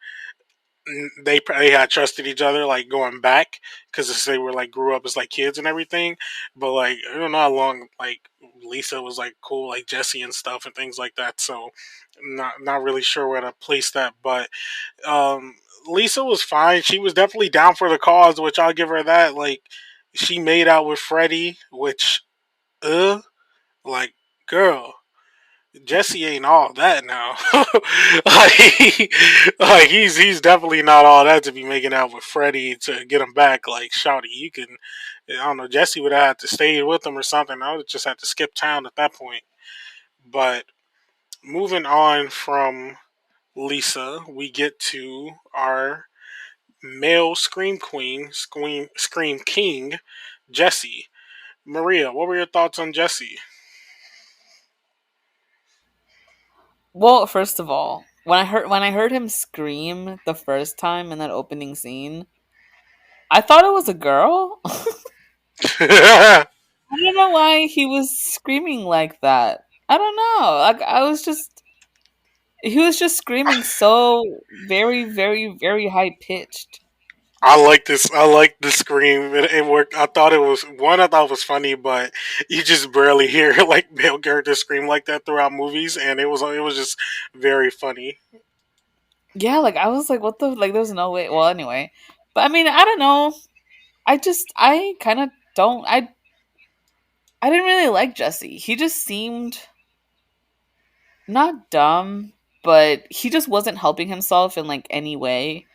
they probably had trusted each other like going back because they were like grew up as like kids and everything. But like I don't know how long like Lisa was like cool like Jesse and stuff and things like that. So not really sure where to place that, but um, Lisa was fine. She was definitely down for the cause, which I'll give her that. Like she made out with Freddie, which like girl, Jesse ain't all that now. He's definitely not all that to be making out with Freddy to get him back. Like, shouty, you can. I don't know. Jesse would have had to stay with him or something. I would just have to skip town at that point. But moving on from Lisa, we get to our male scream queen, scream king, Jesse. Maria, what were your thoughts on Jesse? Well, first of all, when I heard him scream the first time in that opening scene, I thought it was a girl. I don't know why he was screaming like that. I don't know. Like I was just he was just screaming so very very very high pitched. I like this. I like the scream. It worked. I thought it was one. I thought it was funny, but you just barely hear like male characters scream like that throughout movies, and it was just very funny. Yeah, like I was like what the like there's no way. Well, anyway. But I mean, I don't know. I kind of don't I didn't really like Jesse. He just seemed not dumb, but he just wasn't helping himself in like any way.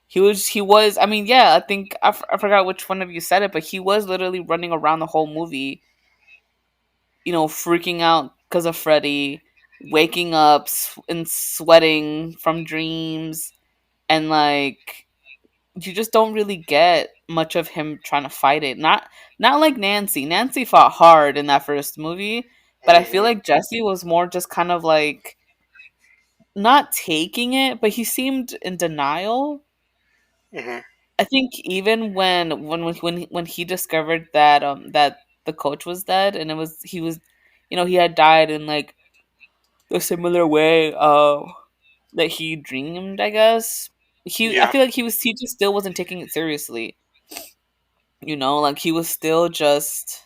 He was I mean, yeah, I think I forgot which one of you said it, but he was literally running around the whole movie, freaking out because of Freddy, waking up and sweating from dreams, and like you just don't really get much of him trying to fight it. Not like Nancy. Nancy fought hard in that first movie, but I feel Hmm. like Jesse was more just kind of like not taking it, but he seemed in denial. Hmm. I think even when he discovered that the coach was dead, and he was he had died in like the similar way that he dreamed, I guess. I Yeah. feel like he just still wasn't taking it seriously. Like he was still just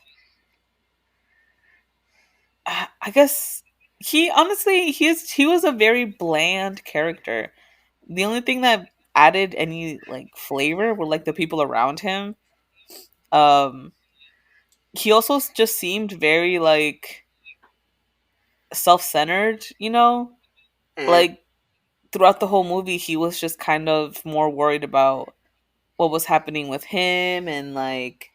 I guess he was a very bland character. The only thing that added any like flavor were like the people around him. Um he also just seemed very like self-centered, Hmm. like throughout the whole movie he was just kind of more worried about what was happening with him, and like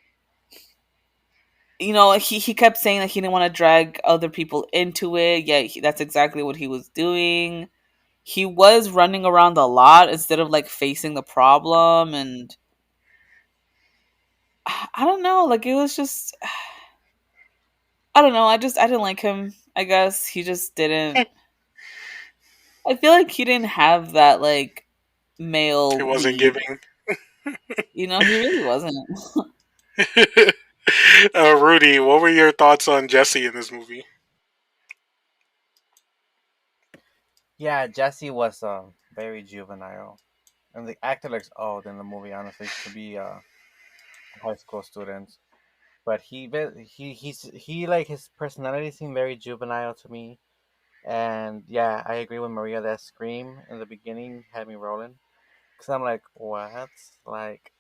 he kept saying that he didn't want to drag other people into it. Yeah, that's exactly what he was doing. He was running around a lot instead of like facing the problem, and I don't know, like it was just I don't know, I didn't like him. I guess he just didn't I feel like he didn't have that like It male wasn't lead. giving. He really wasn't. Rudy, what were your thoughts on Jesse in this movie? Yeah, Jesse was very juvenile, and the actor looks old in the movie. Honestly, to be a high school student, but he like his personality seemed very juvenile to me. And yeah, I agree with Maria. That scream in the beginning had me rolling because I'm like, what? Like,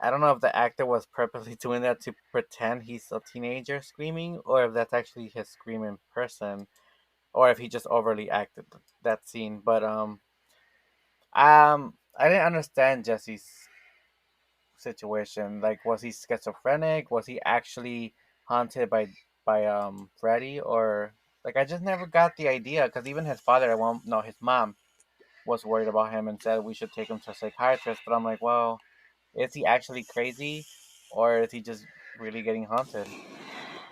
I don't know if the actor was purposely doing that to pretend he's a teenager screaming, or if that's actually his scream in person, or if he just overly acted that scene. But I didn't understand Jesse's situation. Like, was he schizophrenic? Was he actually haunted by Freddy? Or like, I just never got the idea. Because even his father, no, his mom was worried about him and said we should take him to a psychiatrist. But I'm like, well, is he actually crazy, or is he just really getting haunted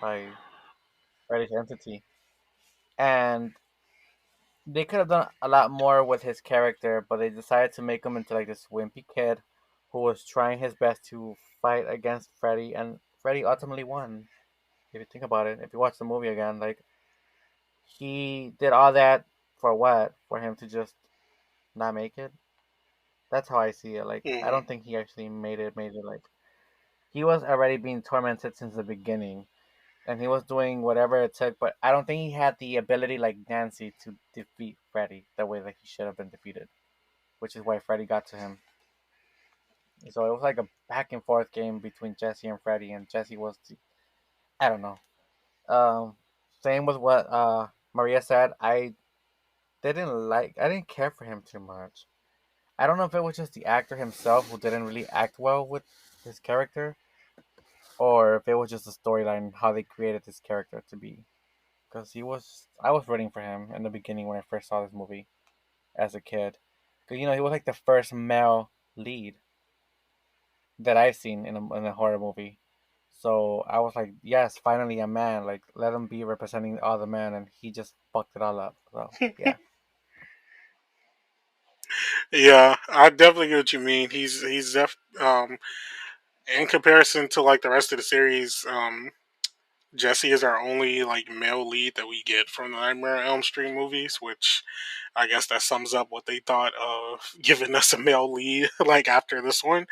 by Freddy's entity? And they could have done a lot more with his character, but they decided to make him into like this wimpy kid who was trying his best to fight against Freddy, and Freddy ultimately won. If you think about it, if you watch the movie again, like he did all that for what? For him to just not make it? That's how I see it. Like I Hmm. don't think he actually made it like he was already being tormented since the beginning, and he was doing whatever it took, but I don't think he had the ability like Nancy to defeat Freddy the way that he should have been defeated, which is why Freddy got to him. So it was like a back and forth game between Jesse and Freddy, and Jesse was, I don't know. Um, Same with what Maria said, I didn't care for him too much. I don't know if it was just the actor himself who didn't really act well with his character, or if it was just the storyline, how they created this character to be. Because I was rooting for him in the beginning when I first saw this movie as a kid. Because, he was like the first male lead that I've seen in a horror movie. So I was like, yes, finally a man. Like, let him be representing all the men, and he just fucked it all up. So, yeah. Yeah, I definitely get what you mean. He's in comparison to like the rest of the series. Jesse is our only like male lead that we get from the Nightmare on Elm Street movies, which I guess that sums up what they thought of giving us a male lead like after this one.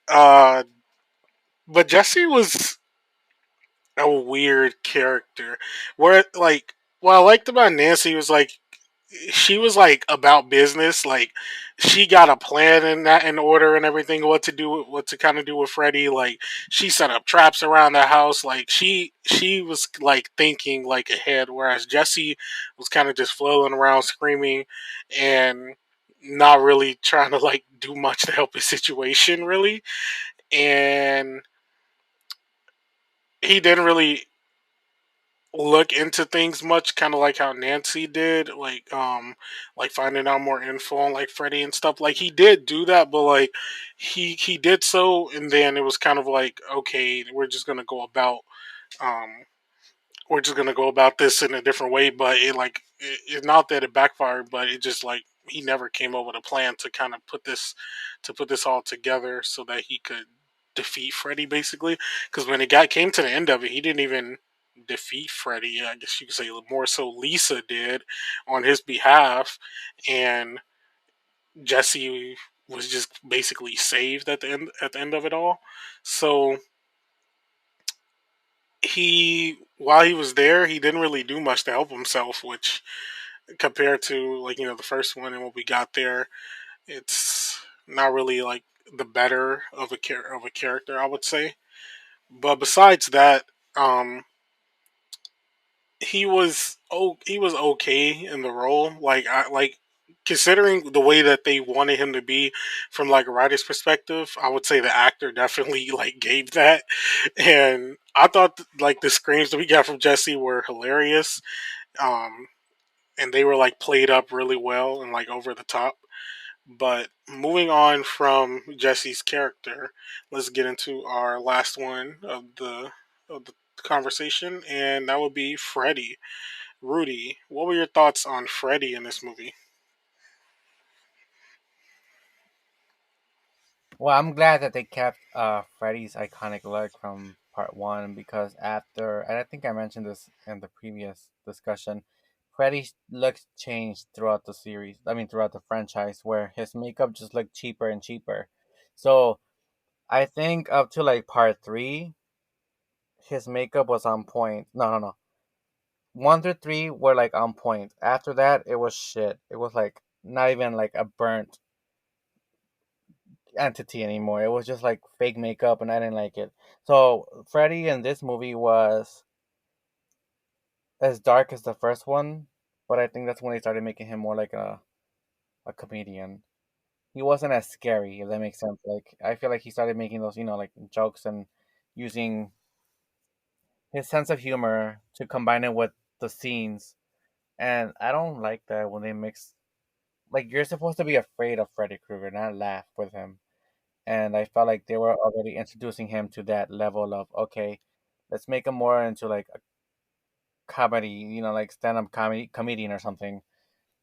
Uh, but Jesse was a weird character. Where like what I liked about Nancy was like she was like about business. Like she got a plan in order and everything. What to kind of do with Freddy. Like she set up traps around the house. Like she was like thinking like ahead. Whereas Jesse was kind of just flailing around screaming and not really trying to like do much to help his situation really. And he didn't really look into things much, kind of like how Nancy did, like finding out more info on like Freddy and stuff. Like he did do that, but like he did so, and then it was kind of like, okay, um we're just gonna go about this in a different way. But it's not that it backfired, but it just like he never came up with a plan to kind of put this all together so that he could defeat Freddy basically. Because when it got came to the end of it, he didn't even defeat Freddy. I guess you could say more so Lisa did on his behalf, and Jesse was just basically saved at the end of it all. So he while he was there, he didn't really do much to help himself, which compared to like the first one and what we got there, it's not really like the better of of a character, I would say. But besides that, um, he was okay in the role. Like considering the way that they wanted him to be from like a writer's perspective, I would say the actor definitely like gave that. And I thought like the screams that we got from Jesse were hilarious. Um, and they were like played up really well and like over the top. But moving on from Jesse's character, let's get into our last one of the conversation, and that would be Freddy. Rudy, what were your thoughts on Freddy in this movie? Well, I'm glad that they kept Freddy's iconic look from part one because and I think I mentioned this in the previous discussion, Freddy's looks changed throughout the series. I mean, throughout the franchise, where his makeup just looked cheaper and cheaper. So I think up to like part three, his makeup was on point. No, no, no. One through three were like on point. After that, it was shit. It was like not even like a burnt entity anymore. It was just like fake makeup, and I didn't like it. So Freddy in this movie was as dark as the first one, but I think that's when they started making him more like a comedian. He wasn't as scary, if that makes sense. Like I feel like he started making those, like jokes and using his sense of humor to combine it with the scenes. And I don't like that when they mix. Like you're supposed to be afraid of Freddy Krueger, not laugh with him. And I felt like they were already introducing him to that level of okay, let's make him more into like a comedy, like stand-up comedian or something.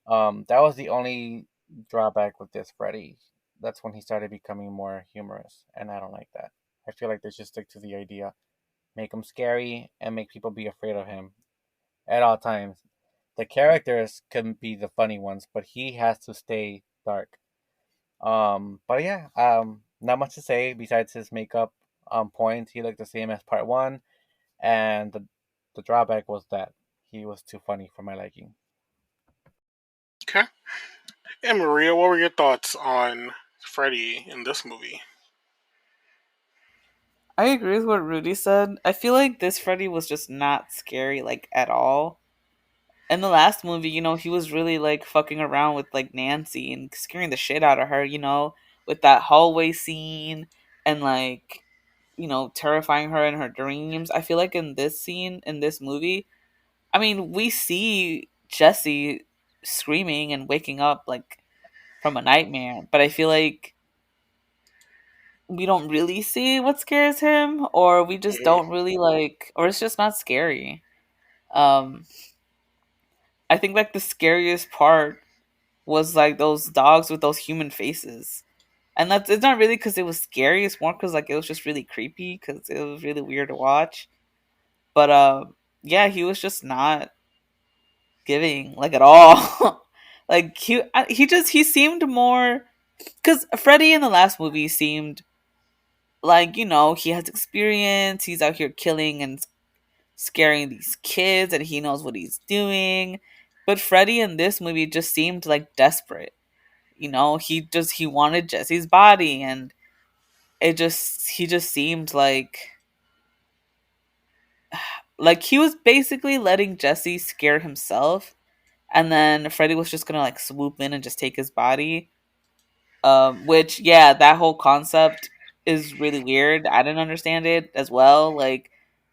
That was the only drawback with this Freddy. That's when he started becoming more humorous, and I don't like that. I feel like they should stick to the idea, make him scary, and make people be afraid of him at all times. The characters can be the funny ones, but he has to stay dark. But yeah, not much to say besides his makeup on point. He looked the same as part one, and the drawback was that he was too funny for my liking. Okay. And Maria, what were your thoughts on Freddy in this movie? I agree with what Rudy said. I feel like this Freddy was just not scary like at all. in the last movie, he was really like fucking around with like Nancy and scaring the shit out of her, with that hallway scene and like, terrifying her in her dreams. I feel like in this scene, in this movie, I mean, we see Jesse screaming and waking up like from a nightmare, but I feel like we don't really see what scares him, or we just Mhm. don't really like, or it's just not scary. Um, I think like the scariest part was like those dogs with those human faces. And that's it's not really because it was scary. It's more because like it was just really creepy because it was really weird to watch. But yeah, he was just not giving like at all. Like he seemed more because Freddy in the last movie seemed like he has experience. He's out here killing and scaring these kids, and he knows what he's doing. But Freddy in this movie just seemed like desperate. He wanted Jesse's body, and he just seemed like he was basically letting Jesse scare himself, and then Freddy was just gonna like swoop in and just take his body. Which yeah, that whole concept is really weird. I didn't understand it as well. Like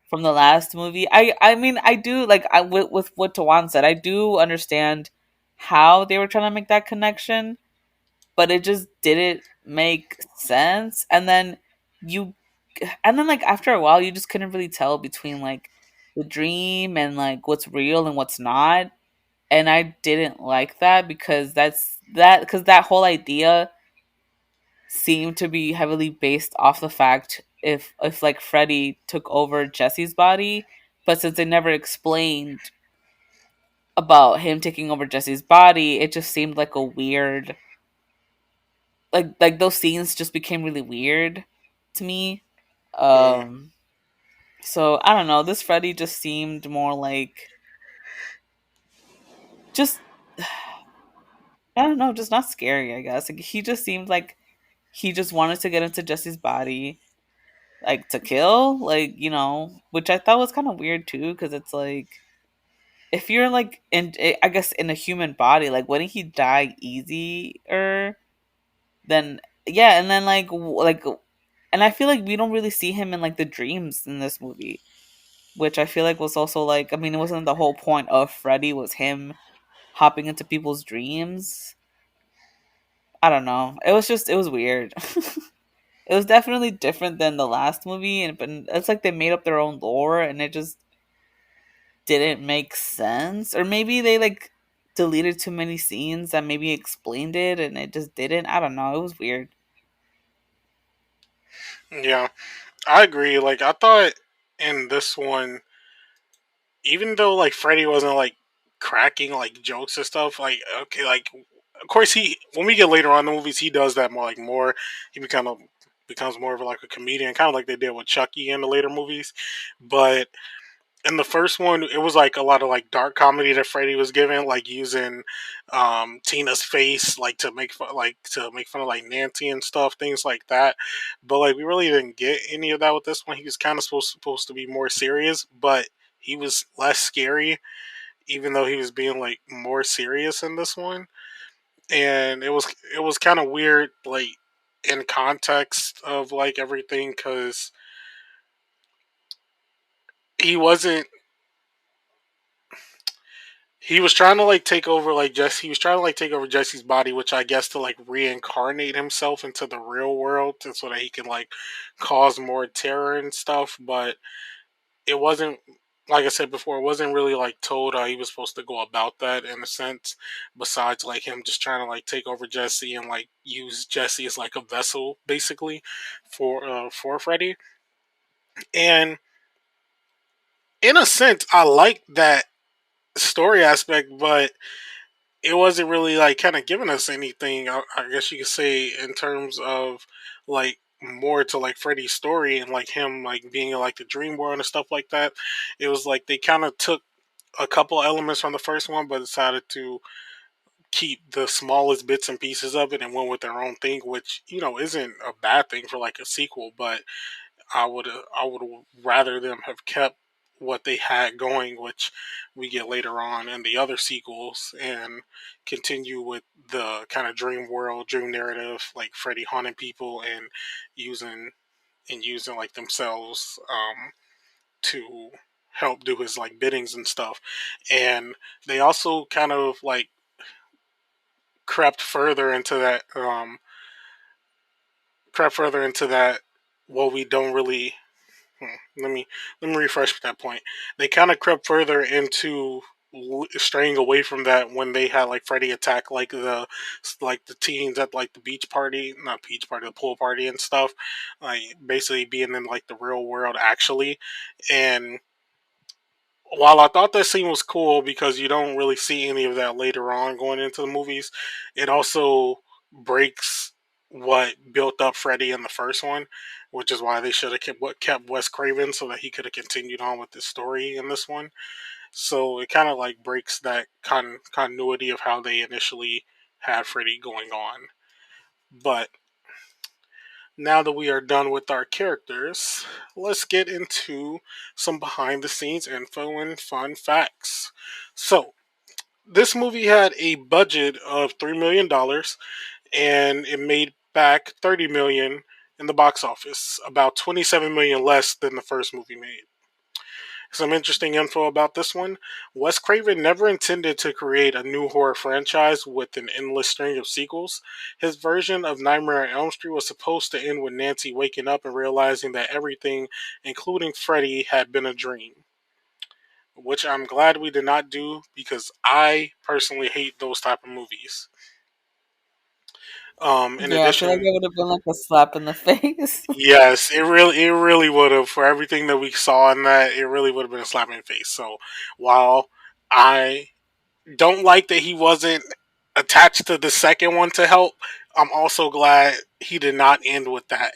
from the last movie, I mean I do like with what Tawan said, I do understand how they were trying to make that connection, but it just didn't make sense. And then like after a while, you just couldn't really tell between like the dream and like what's real and what's not. And I didn't like that because that whole idea seemed to be heavily based off the fact if like Freddy took over Jesse's body, but since they never explained about him taking over Jesse's body, it just seemed like a weird like those scenes just became really weird to me. Mhm. Um so I don't know, this Freddy just seemed more like just I don't know, just not scary, I guess. Like he just seemed like he just wanted to get into Jesse's body, like to kill, like, which I thought was kind of weird too, because it's like if you're like I guess in a human body, like wouldn't he die easier than yeah, and then and I feel like we don't really see him in like the dreams in this movie, which I feel like was also like I mean it wasn't the whole point of Freddy was him hopping into people's dreams. I don't know. It was weird. It was definitely different than the last movie, and but it's like they made up their own lore, and it just didn't make sense. Or maybe they like deleted too many scenes that maybe explained it, and it just didn't. I don't know. It was weird. Yeah, I agree. Like I thought in this one, even though like Freddy wasn't like cracking like jokes and stuff, like okay, like of course he when we get later on in the movies he does that more like more he becomes more of like a comedian, kind of like they did with Chucky in the later movies. But in the first one, it was like a lot of like dark comedy that Freddy was giving, like using Tina's face, like to make fun of like Nancy and stuff, things like that. But like we really didn't get any of that with this one. He was kind of supposed to be more serious, but he was less scary, even though he was being like more serious in this one. And it was kind of weird, like in context of like everything, because he wasn't he was trying to like take over like Jesse. He was trying to like take over Jesse's body, which I guess to like reincarnate himself into the real world, so that he can like cause more terror and stuff. But it wasn't like I said before. It wasn't really like told how he was supposed to go about that in a sense. Besides like him just trying to like take over Jesse and like use Jesse as like a vessel basically for Freddy. And in a sense, I like that story aspect, but it wasn't really like kind of giving us anything. I guess you could say in terms of like more to like Freddy's story and like him like being in like the dream world and stuff like that. It was like they kind of took a couple elements from the first one, but decided to keep the smallest bits and pieces of it and went with their own thing, which isn't a bad thing for like a sequel. But I would rather them have kept what they had going, which we get later on in the other sequels, and continue with the kind of dream world, dream narrative, like Freddy haunting people and using using like themselves to help do his like biddings and stuff. And they also kind of like crept further into that crept further into that what we don't really let me refresh that point. They kind of crept further into straying away from that when they had like Freddy attack like the teens at like the beach party, not beach party, the pool party and stuff, like basically being in like the real world actually. And while I thought that scene was cool because you don't really see any of that later on going into the movies, it also breaks what built up Freddy in the first one, which is why they should have kept Wes Craven so that he could have continued on with the story in this one. So it kind of like breaks that continuity of how they initially had Freddy going on. But now that we are done with our characters, let's get into some behind the scenes info and fun facts. So, this movie had a budget of $3 million and it made back 30 million in the box office, about 27 million less than the first movie made. Some interesting info about this one. Wes Craven never intended to create a new horror franchise with an endless string of sequels. His version of Nightmare on Elm Street was supposed to end with Nancy waking up and realizing that everything, including Freddy, had been a dream. Which I'm glad we did not do because I personally hate those type of movies. In Yeah, I feel like addition, it would have been like a slap in the face. yes, it really would have for everything that we saw in that. It really would have been a slap in the face. So while I don't like that he wasn't attached to the second one to help, I'm also glad he did not end with that.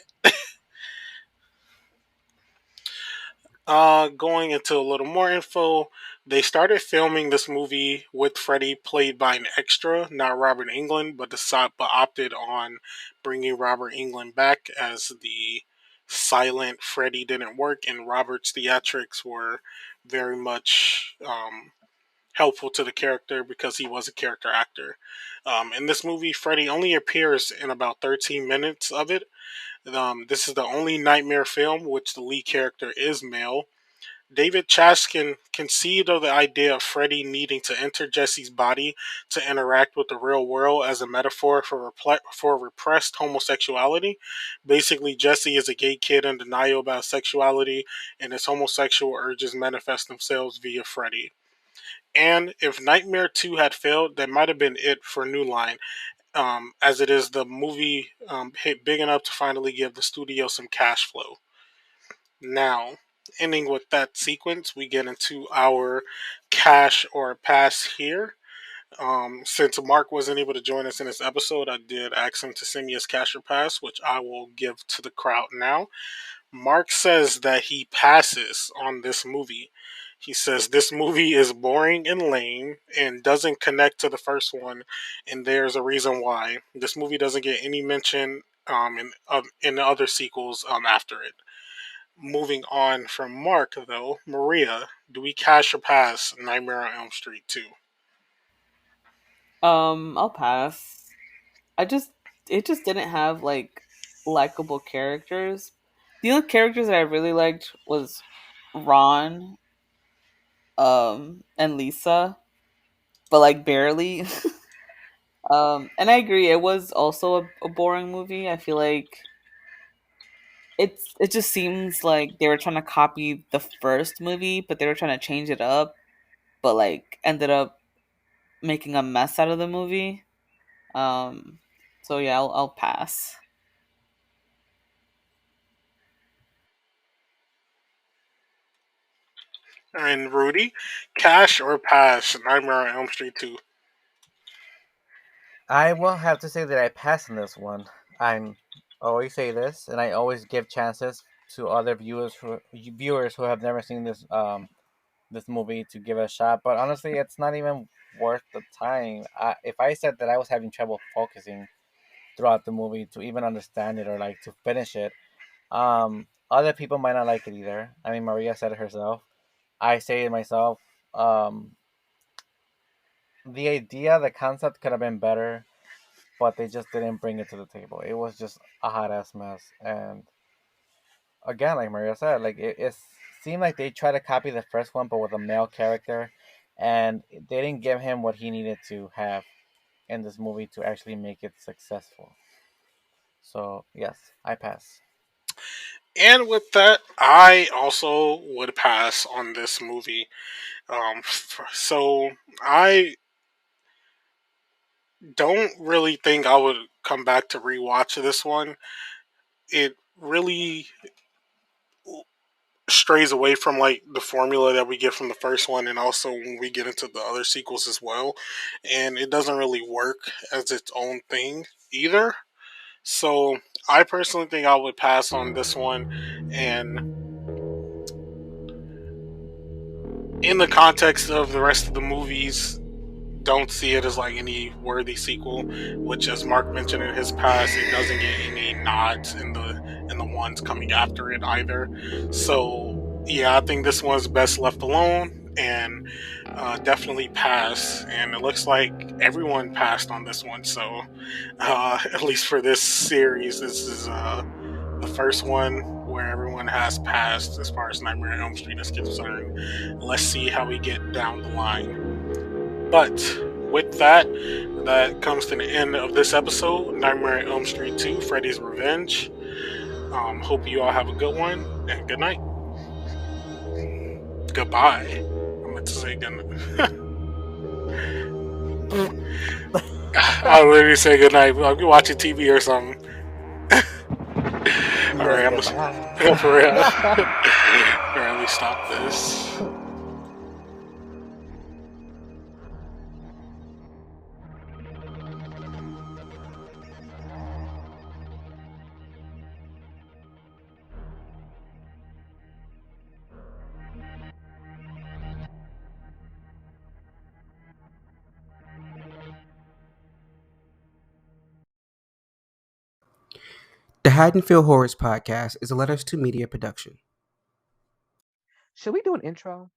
Going into a little more info, they started filming this movie with Freddy played by an extra, not Robert Englund, but opted on bringing Robert Englund back as the silent Freddy didn't work, and Robert's theatrics were very much helpful to the character because he was a character actor. In this movie, Freddy only appears in about 13 minutes of it. This is the only Nightmare film which the lead character is male. David Chaskin conceived of the idea of Freddy needing to enter Jesse's body to interact with the real world as a metaphor for repressed homosexuality. Basically, Jesse is a gay kid in denial about sexuality, and his homosexual urges manifest themselves via Freddy. And if Nightmare 2 had failed, that might have been it for New Line, as it is the movie hit big enough to finally give the studio some cash flow. Now, ending with that sequence, we get into our cash or pass here. Since Mark wasn't able to join us in this episode, I did ask him to send me his cash or pass, which I will give to the crowd now. Mark says that he passes on this movie. He says this movie is boring and lame and doesn't connect to the first one, and there's a reason why. This movie doesn't get any mention in the other sequels after it. Moving on from Mark, though, Maria, do we cash or pass Nightmare on Elm Street 2? I'll pass. I just it just didn't have like likable characters. The only characters that I really liked was Ron, and Lisa, but like barely. And I agree, it was also a boring movie. I feel like it just seems like they were trying to copy the first movie, but they were trying to change it up, but like ended up making a mess out of the movie. Um, so yeah, I'll pass. And Rudy, cash or pass Nightmare on Elm Street 2? I will have to say that I passed on this one. I'm always say this, and I always give chances to other viewers who have never seen this movie to give it a shot. But honestly, it's not even worth the time. If I said that I was having trouble focusing throughout the movie to even understand it or like to finish it, other people might not like it either. I mean, Maria said it herself. I say to myself, um, the idea, the concept could have been better, but they just didn't bring it to the table. It was just a hot ass mess. And again, like Maria said, like it seemed like they tried to copy the first one, but with a male character, and they didn't give him what he needed to have in this movie to actually make it successful. So yes, I pass. And with that, I also would pass on this movie. So I don't really think I would come back to rewatch this one. It really strays away from like the formula that we get from the first one, and also when we get into the other sequels as well, and it doesn't really work as its own thing either. So I personally think I would pass on this one, and in the context of the rest of the movies, don't see it as like any worthy sequel. Which, as Mark mentioned in his past, it doesn't get any nods in the ones coming after it either. So yeah, I think this one's best left alone, and definitely pass. And it looks like everyone passed on this one. So at least for this series, this is the first one where everyone has passed as far as Nightmare on Elm Street is concerned. Let's see how we get down the line. But with that, that comes to the end of this episode, Nightmare on Elm Street 2, Freddy's Revenge. Hope you all have a good one, and good night. Goodbye. I meant to say good night. I literally say good night. I'll be watching TV or something. Alright, I'm gonna for real. Alright, let me stop this. The Haddonfield Horrors podcast is a Letters to Media production. Should we do an intro?